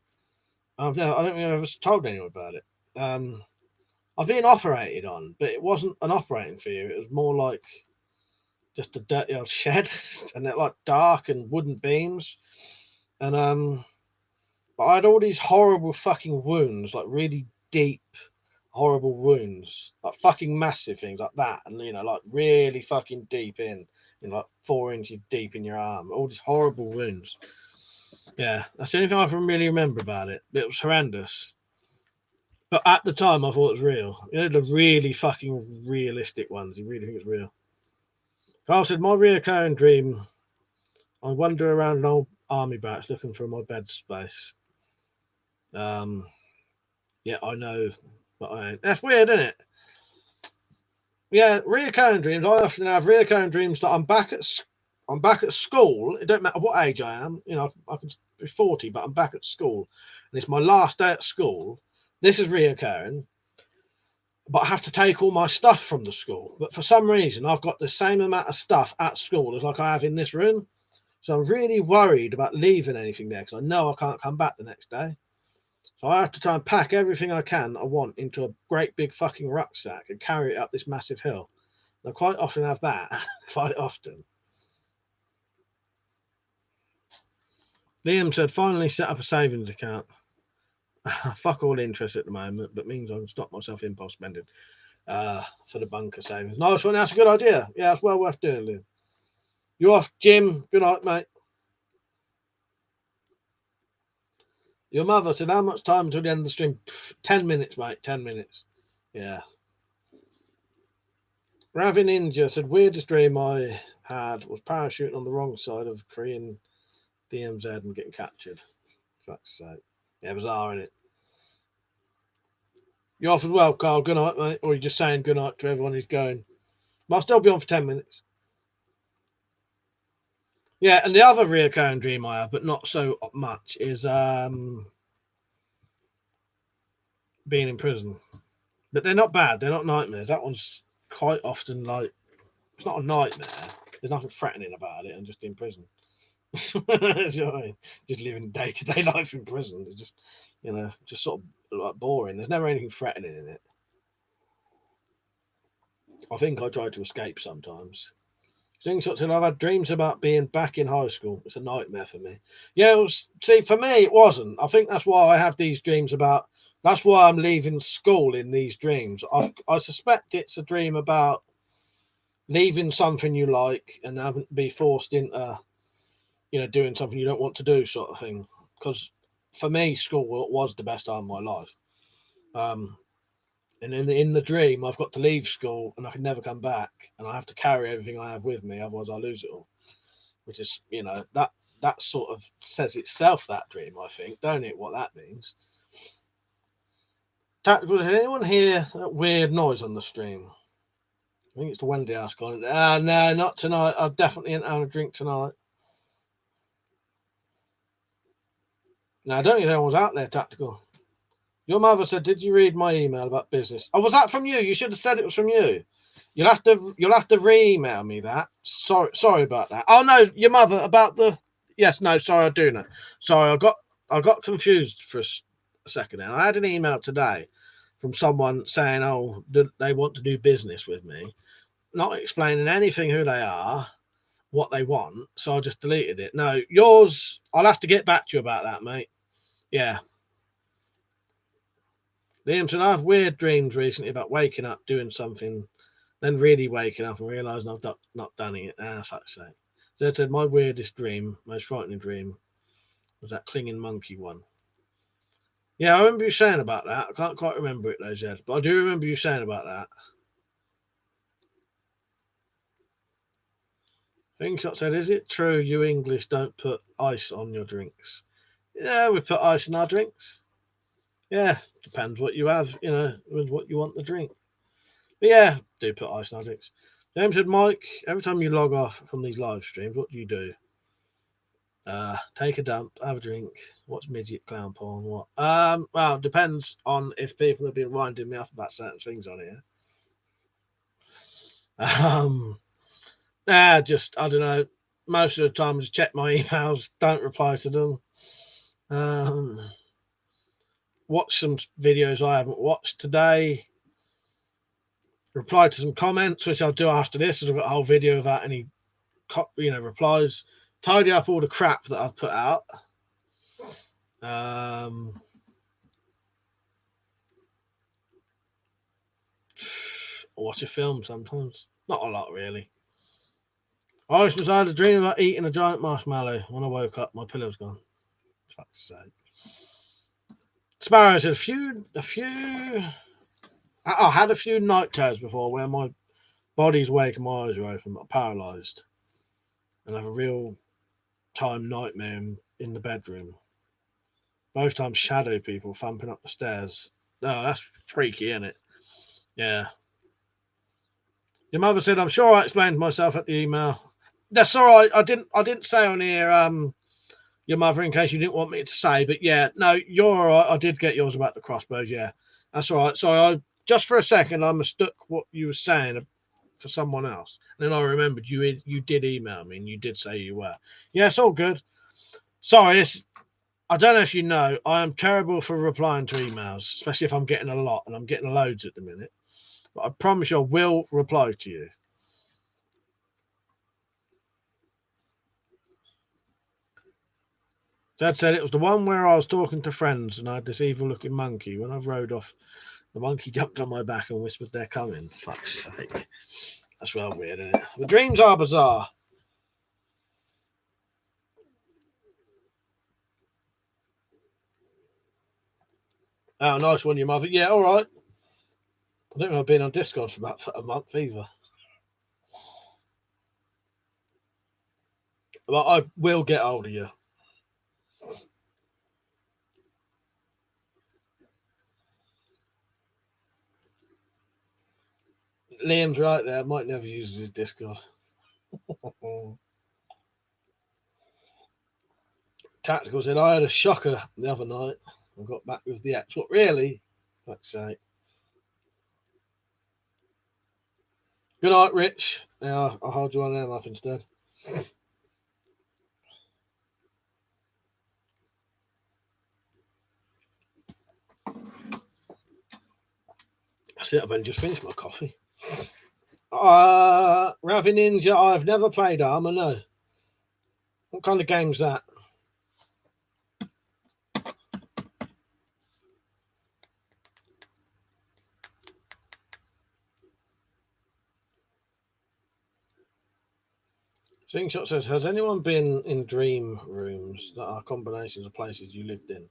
I don't think I've ever told anyone about it. I was being operated on, but it wasn't an operating theatre. It was more like just a dirty old shed, and it like dark and wooden beams, and but I had all these horrible fucking wounds, like really deep, horrible wounds, like fucking massive things like that, and you know, like really fucking deep in, you know, like 4 inches deep in your arm, all these horrible wounds. Yeah, that's the only thing I can really remember about it. It was horrendous. But at the time, I thought it was real. You know, the really fucking realistic ones. You really think it's real. Carl said, my reoccurring dream, I wander around an old army barracks looking for my bed space. Yeah, I know, but I ain't. That's weird, isn't it? Yeah, reoccurring dreams. I often have reoccurring dreams that I'm back at school. It don't matter what age I am. You know, I could be 40, but I'm back at school, and it's my last day at school. This is reoccurring, but I have to take all my stuff from the school. But for some reason, I've got the same amount of stuff at school as like I have in this room. So I'm really worried about leaving anything there because I know I can't come back the next day. So I have to try and pack everything I want into a great big fucking rucksack and carry it up this massive hill. I quite often have that, quite often. Liam said, finally set up a savings account. Fuck all interest at the moment, but means I can stop myself impulse spending for the bunker savings. Nice one, that's a good idea. Yeah, it's well worth doing, Liam. You off, Jim? Good night, mate. Your mother said, how much time until the end of the stream? 10 minutes, mate, 10 minutes. Yeah. Ravi Ninja said, weirdest dream I had was parachuting on the wrong side of Korean DMZ and getting captured. Fuck's sake. Yeah, bizarre, innit? You're off as well, Carl. Good night, mate. Or are you just saying good night to everyone who's going? But I'll still be on for 10 minutes. Yeah, and the other recurring dream I have, but not so much, is being in prison. But they're not bad. They're not nightmares. That one's quite often like, it's not a nightmare. There's nothing threatening about it. I'm just in prison. You know what I mean? Just living day-to-day life in prison. It's just, just sort of like boring. There's never anything threatening in it. I think I try to escape sometimes. I've had dreams about being back in high school. It's a nightmare for me. Yeah, see, for me, it wasn't. I think that's why I have these dreams about. That's why I'm leaving school in these dreams. I suspect it's a dream about leaving something you like and having to be forced into, doing something you don't want to do, sort of thing. Because for me, school was the best time of my life. And in the dream, I've got to leave school and I can never come back, and I have to carry everything I have with me, otherwise I lose it all. Which is, that sort of says itself, that dream, I think, don't it? What that means. Tactical, did anyone hear that weird noise on the stream? I think it's the Wendy house gone. No, not tonight. I definitely ain't having a drink tonight. No, I don't think anyone's out there, Tactical. Your mother said, "Did you read my email about business?" Oh, was that from you? You should have said it was from you. You'll have to re-email me that. Sorry about that. Oh no, your mother about the. Yes, no, sorry, I do know. Sorry, I got confused for a second there. I had an email today from someone saying, "Oh, they want to do business with me," not explaining anything who they are, what they want. So I just deleted it. No, yours. I'll have to get back to you about that, mate. Yeah. Liam said, I have weird dreams recently about waking up, doing something, then really waking up and realising I've not done it. Fuck's sake. Zed said, my weirdest dream, most frightening dream, was that clinging monkey one. Yeah, I remember you saying about that. I can't quite remember it though, Zed, but I do remember you saying about that. Ringshot said, is it true you English don't put ice on your drinks? Yeah, we put ice in our drinks. Yeah, depends what you have, with what you want the drink. But yeah, do put ice in our drinks. James said, Mike, every time you log off from these live streams, what do you do? Take a dump, have a drink, watch midget clown porn, what? Well, it depends on if people have been winding me up about certain things on here. Just, I don't know. Most of the time, I just check my emails, don't reply to them. Watch some videos I haven't watched today. Reply to some comments, which I'll do after this, as I've got a whole video without any, replies. Tidy up all the crap that I've put out. Watch a film sometimes. Not a lot, really. I had a dream about eating a giant marshmallow. When I woke up, my pillow's gone. Fuck's sake. Sparrow said, a few. I had a few night terrors before where my body's awake and my eyes are open, but I'm paralysed. And I have a real time nightmare in the bedroom. Both times shadow people thumping up the stairs. No, that's freaky, isn't it? Yeah. Your mother said, I'm sure I explained myself at the email. That's all right. I didn't say on here, your mother, in case you didn't want me to say, but yeah, no, you're all right. I did get yours about the crossbows. Yeah, that's all right. So just for a second, I mistook what you were saying for someone else. And then I remembered you did email me and you did say you were. Yeah, it's all good. Sorry, I don't know if you know, I am terrible for replying to emails, especially if I'm getting a lot, and I'm getting loads at the minute. But I promise you I will reply to you. Dad said it was the one where I was talking to friends and I had this evil-looking monkey. When I rode off, the monkey jumped on my back and whispered, "They're coming." Fuck's sake. That's well weird, isn't it? The dreams are bizarre. Oh, nice one, your mother. Yeah, all right. I don't think I've been on Discord for about a month either. But I will get hold of you. Liam's right there. Might never use his Discord. Tactical said, I had a shocker the other night. I got back with the X. What, really? Fuck's sake. Good night, Rich. Yeah, I'll hold you on them up instead. That's it. I've only just finished my coffee. Ravi Ninja, I've never played Armour, no. What kind of game's that? Slingshot says, has anyone been in dream rooms that are combinations of places you lived in?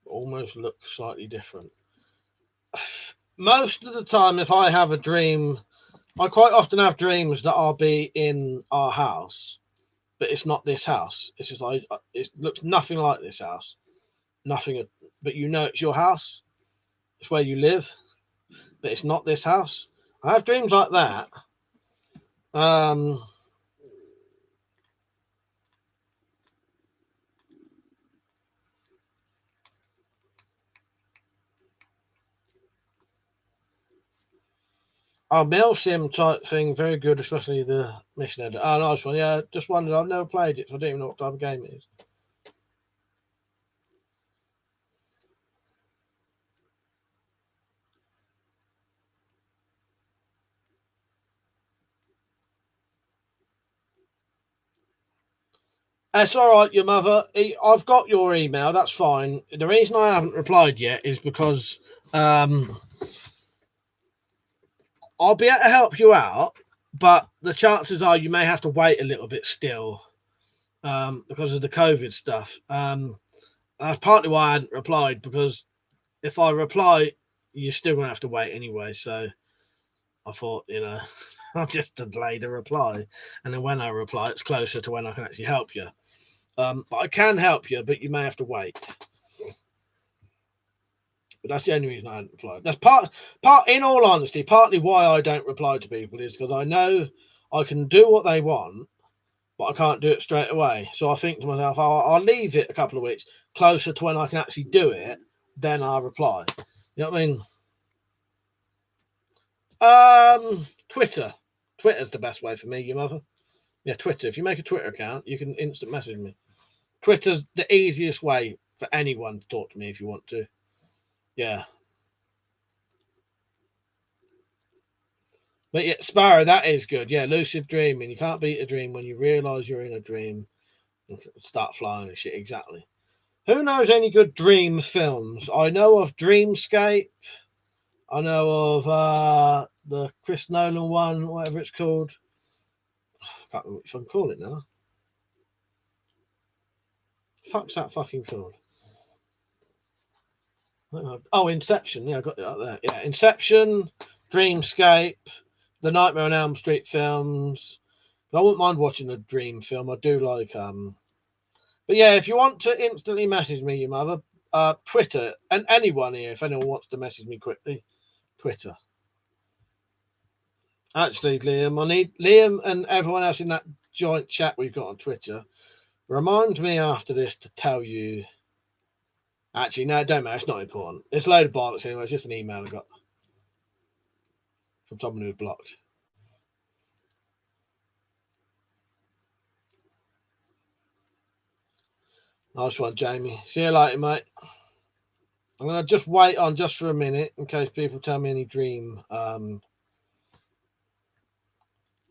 Almost look slightly different. Most of the time, if I have a dream, I quite often have dreams that I'll be in our house, but it's not this house. It's just like it looks nothing like this house, nothing. But you know it's your house. It's where you live, but it's not this house. I have dreams like that. Mail sim type thing, very good, especially the mission editor. Oh, nice one. Yeah, just wondered. I've never played it, so I don't even know what type of game it is. That's all right, your mother. I've got your email. That's fine. The reason I haven't replied yet is because I'll be able to help you out, but the chances are you may have to wait a little bit still because of the COVID stuff. That's partly why I hadn't replied, because if I reply, you're still going to have to wait anyway. So I thought, I'll just delay the reply. And then when I reply, it's closer to when I can actually help you. But I can help you, but you may have to wait. But that's the only reason I hadn't replied. That's part. In all honesty, partly why I don't reply to people is because I know I can do what they want, but I can't do it straight away. So I think to myself, I'll leave it a couple of weeks closer to when I can actually do it. Then I'll reply. You know what I mean? Twitter. Twitter's the best way for me, your mother. Yeah, Twitter. If you make a Twitter account, you can instant message me. Twitter's the easiest way for anyone to talk to me if you want to. Yeah. But yeah, Sparrow, that is good. Yeah, lucid dreaming. You can't beat a dream when you realise you're in a dream and start flying and shit. Exactly. Who knows any good dream films? I know of Dreamscape. I know of the Chris Nolan one, whatever it's called. I can't remember if I can call it now. Fuck's that fucking called? Oh, Inception. Yeah, I got it out there. Yeah, Inception, Dreamscape, the Nightmare on Elm Street films. But I wouldn't mind watching a dream film. I do like But yeah, if you want to instantly message me, your mother, Twitter, and anyone here, if anyone wants to message me quickly, Twitter. Actually, Liam, I need Liam and everyone else in that joint chat we've got on Twitter. Remind me after this to tell you. Actually, no, it don't matter. It's not important. It's a load of bollocks anyway. It's just an email I got. from someone who's blocked. Nice one, Jamie. See you later, mate. I'm going to just wait on just for a minute in case people tell me any dream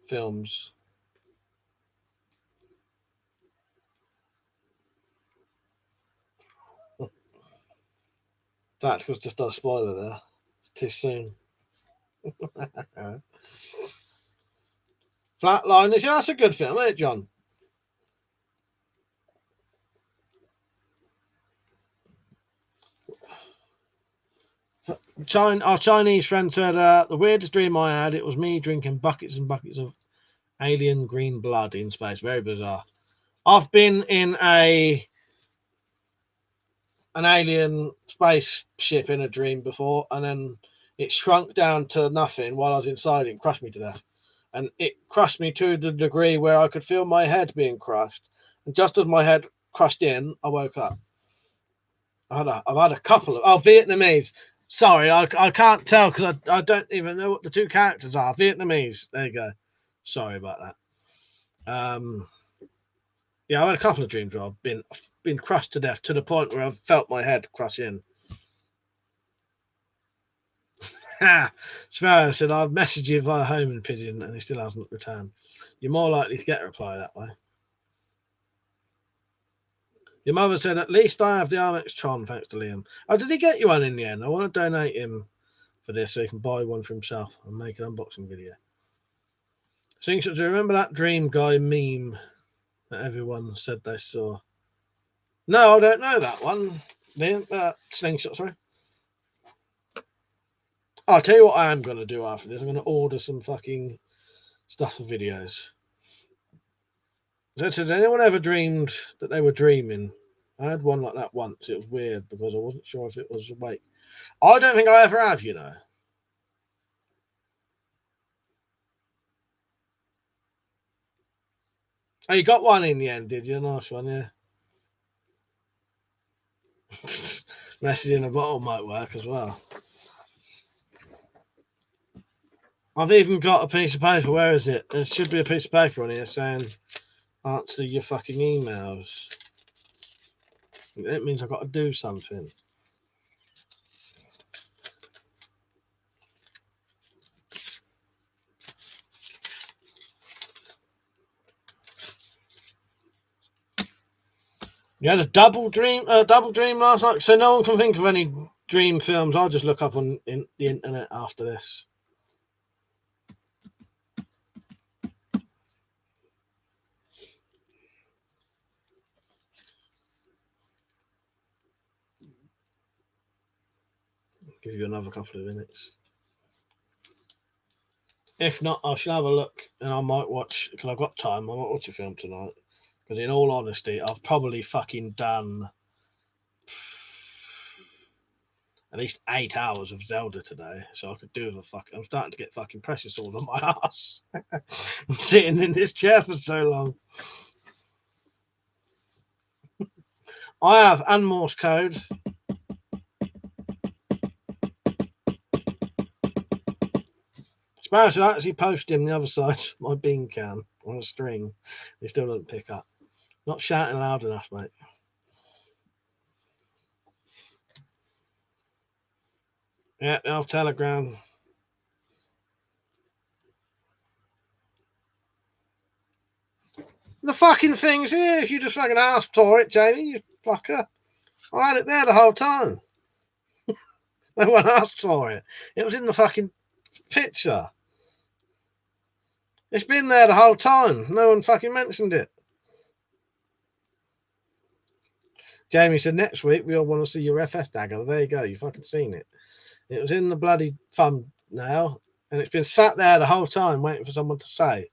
films. Tactical's just done a spoiler there. It's too soon. Flatliners, yeah, that's a good film, isn't it, John? Our Chinese friend said, the weirdest dream I had, it was me drinking buckets and buckets of alien green blood in space. Very bizarre. I've been in an alien spaceship in a dream before, and then it shrunk down to nothing while I was inside it and crushed me to death. And it crushed me to the degree where I could feel my head being crushed. And just as my head crushed in, I woke up. I've had a couple of Vietnamese. Sorry, I can't tell because I don't even know what the two characters are. Vietnamese. There you go. Sorry about that. Yeah, I've had a couple of dreams where I've been crushed to death to the point where I've felt my head crush in. Sparrow said, I've messaged you via Homing Pigeon and he still hasn't returned. You're more likely to get a reply that way. Your mother said, at least I have the Armex Tron, thanks to Liam. Oh, did he get you one in the end? I want to donate him for this so he can buy one for himself and make an unboxing video. Slingshot, do you remember that dream guy meme that everyone said they saw? No, I don't know that one. Slingshot, sorry. I'll tell you what I am going to do after this. I'm going to order some fucking stuff for videos. So, did anyone ever dreamed that they were dreaming? I had one like that once. It was weird because I wasn't sure if it was awake. I don't think I ever have, you know. Oh, you got one in the end, did you? Nice one, yeah. Message in a bottle might work as well. I've even got a piece of paper. Where is it? There should be a piece of paper on here saying answer your fucking emails. It means I've got to do something. You had a double dream last night. So no one can think of any dream films. I'll just look up on the internet after this. Give you another couple of minutes. If not, I shall have a look and I might watch, because I've got time, I might watch a film tonight. Because in all honesty, I've probably fucking done at least 8 hours of Zelda today. So I could do with I'm starting to get fucking pressure sores on my ass. I'm sitting in this chair for so long. I have, and Morse code. Sparrow should actually post him the other side of my bean can on a string. He still doesn't pick up. Not shouting loud enough, mate. Yeah, I'll Telegram. The fucking thing's here. If you just fucking asked for it, Jamie, you fucker. I had it there the whole time. No one asked for it. It was in the fucking picture. It's been there the whole time. No one fucking mentioned it. Jamie said, next week we all want to see your FS dagger. There you go. You fucking seen it. It was in the bloody thumbnail, and it's been sat there the whole time waiting for someone to say.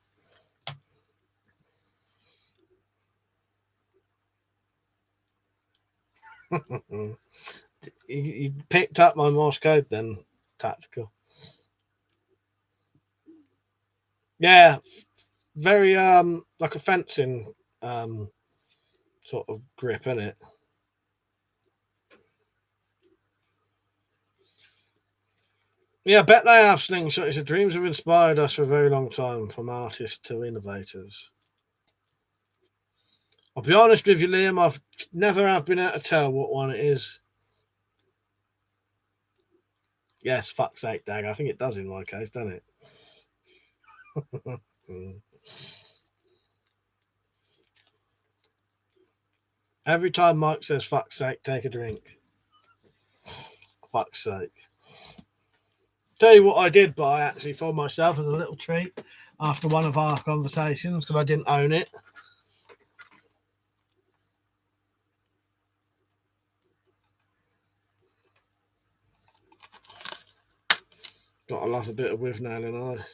You picked up my Morse code then, Tactical. Yeah, very like a fencing sort of grip, isn't it? Yeah, I bet they have, Slingshot. It's dreams have inspired us for a very long time, from artists to innovators. I'll be honest with you, Liam, I've never have been able to tell what one it is. Yes, fuck's sake, Dag. I think it does in my case, doesn't it? Every time Mike says fuck's sake, take a drink. Fuck's sake. Tell you what I did buy actually for myself as a little treat after one of our conversations, because I didn't own it. Gotta love a bit of with nail and I.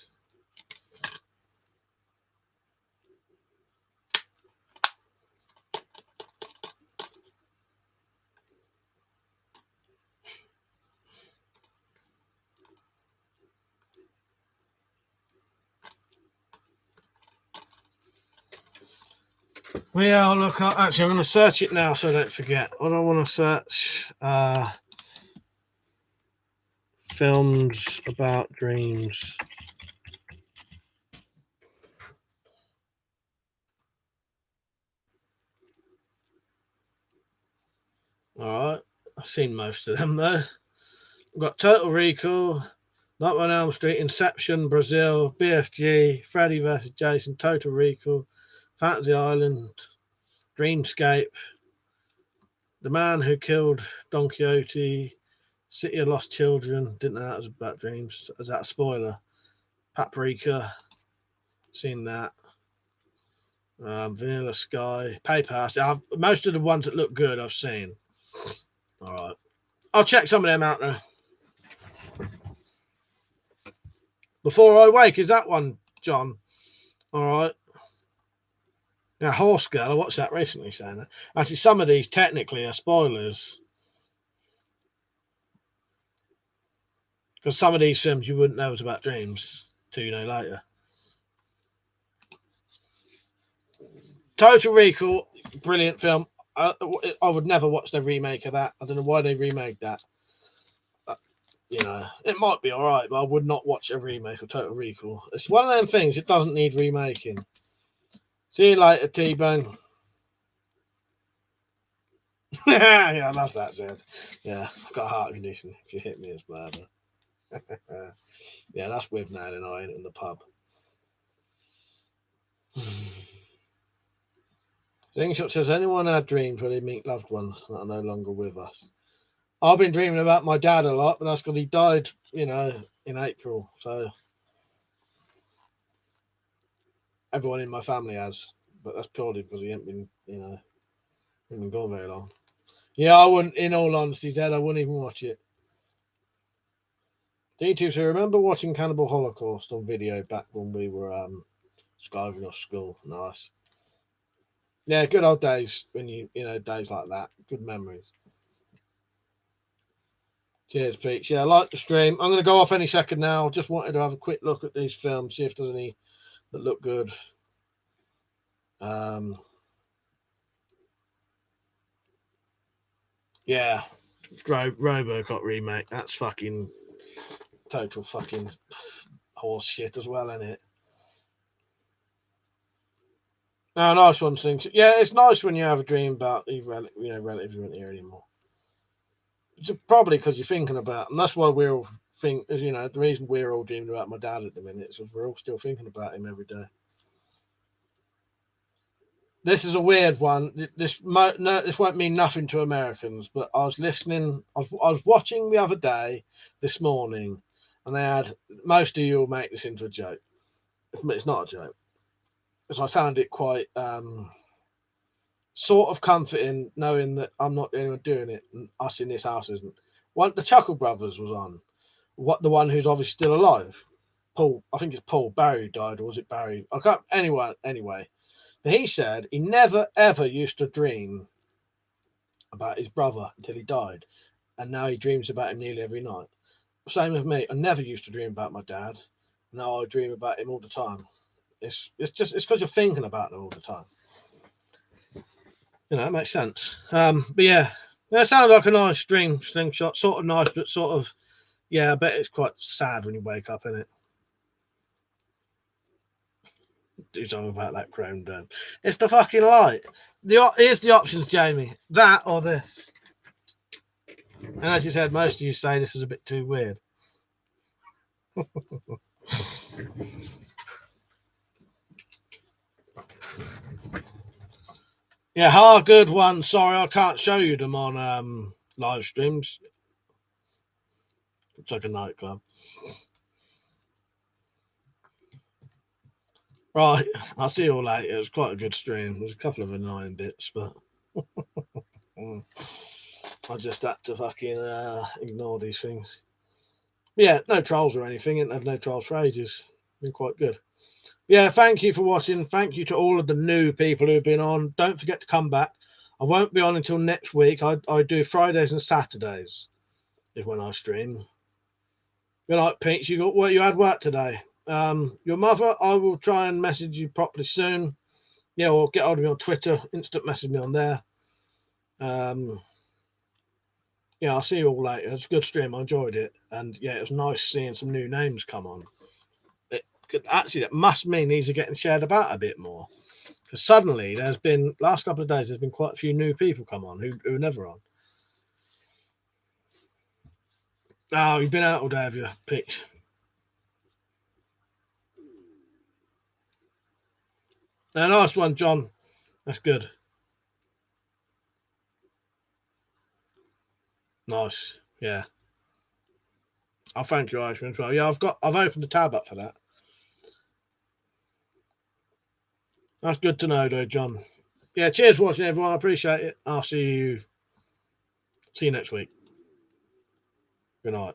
Well, yeah, I'll look. Actually, I'm going to search it now so I don't forget. I don't want to search films about dreams. All right, I've seen most of them though. We've got Total Recall, Nightmare on Elm Street, Inception, Brazil, BFG, Freddy vs. Jason, Total Recall, Fantasy Island, Dreamscape, The Man Who Killed Don Quixote, City of Lost Children. Didn't know that was about dreams. Is that a spoiler? Paprika. Seen that. Vanilla Sky. Paper House. Most of the ones that look good I've seen. All right. I'll check some of them out now. Before I Wake, is that one, John? All right. Now, Horse Girl, I watched that recently, saying that. Actually, some of these technically are spoilers. Because some of these films you wouldn't know was about dreams till you know later. Total Recall, brilliant film. I would never watch the remake of that. I don't know why they remade that. You know, it might be all right, but I would not watch a remake of Total Recall. It's one of them things, it doesn't need remaking. See you later, T-Bone. Yeah, I love that, Zed. Yeah, I've got a heart condition. If you hit me, it's murder. Yeah, that's with Nan and I in the pub. Slingshot says, anyone had dreams where they meet loved ones that are no longer with us? I've been dreaming about my dad a lot, but that's because he died, you know, in April. So everyone in my family has, but that's purely because he ain't been, you know, he ain't been gone very long. Yeah, I wouldn't. In all honesty, Zed, I wouldn't even watch it. D2, so remember watching Cannibal Holocaust on video back when we were skiving off school? Nice. Yeah, good old days when you know, days like that. Good memories. Cheers, Pete. Yeah, I like the stream. I'm going to go off any second now. Just wanted to have a quick look at these films, see if there's any that look good. Yeah, RoboCop remake. That's fucking total fucking horse shit as well, isn't it? Oh, nice one, things. Yeah, it's nice when you have a dream about relatives who aren't here anymore. It's probably because you're thinking about, and that's why we're all the reason we're all dreaming about my dad at the minute is because we're all still thinking about him every day. This is a weird one. This won't mean nothing to Americans, but I was listening. I was watching the other day, this morning, and they had, most of you will make this into a joke. It's not a joke, because I found it quite sort of comforting knowing that I'm not the only one doing it, and us in this house isn't. One, the Chuckle Brothers was on. What, the one who's obviously still alive? Paul, I think it's Paul. Barry died, or was it Barry? I can't. Anyway. He said he never ever used to dream about his brother until he died, and now he dreams about him nearly every night. Same with me. I never used to dream about my dad. Now I dream about him all the time. It's because you're thinking about them all the time. You know, it makes sense. But yeah, that sounds like a nice dream, Slingshot. Sort of nice, but sort of Yeah, I bet it's quite sad when you wake up, isn't it? Do something about that Chrome dome. It's the fucking light. Here's the options, Jamie. That or this. And as you said, most of you say this is a bit too weird. Yeah, good one. Sorry, I can't show you them on live streams. It's like a nightclub. Right, I'll see you all later. It was quite a good stream. There's a couple of annoying bits, but I just had to fucking ignore these things. Yeah, no trolls or anything. Ain't had no trolls for ages. Been quite good. Yeah, thank you for watching. Thank you to all of the new people who've been on. Don't forget to come back. I won't be on until next week. I do Fridays and Saturdays is when I stream. Good night, Pete. You had work today. Your mother, I will try and message you properly soon. Yeah, or get hold of me on Twitter. Instant message me on there. Yeah, I'll see you all later. It's a good stream. I enjoyed it. And yeah, it was nice seeing some new names come on. Actually, that must mean these are getting shared about a bit more. Because suddenly last couple of days, there's been quite a few new people come on who were never on. Oh, you've been out all day, have you, Pitch? A nice one, John. That's good. Nice. Yeah. I'll thank you, Irishman, as well. Yeah, I've opened the tab up for that. That's good to know, though, John. Yeah, cheers for watching, everyone. I appreciate it. I'll see you next week. Good night.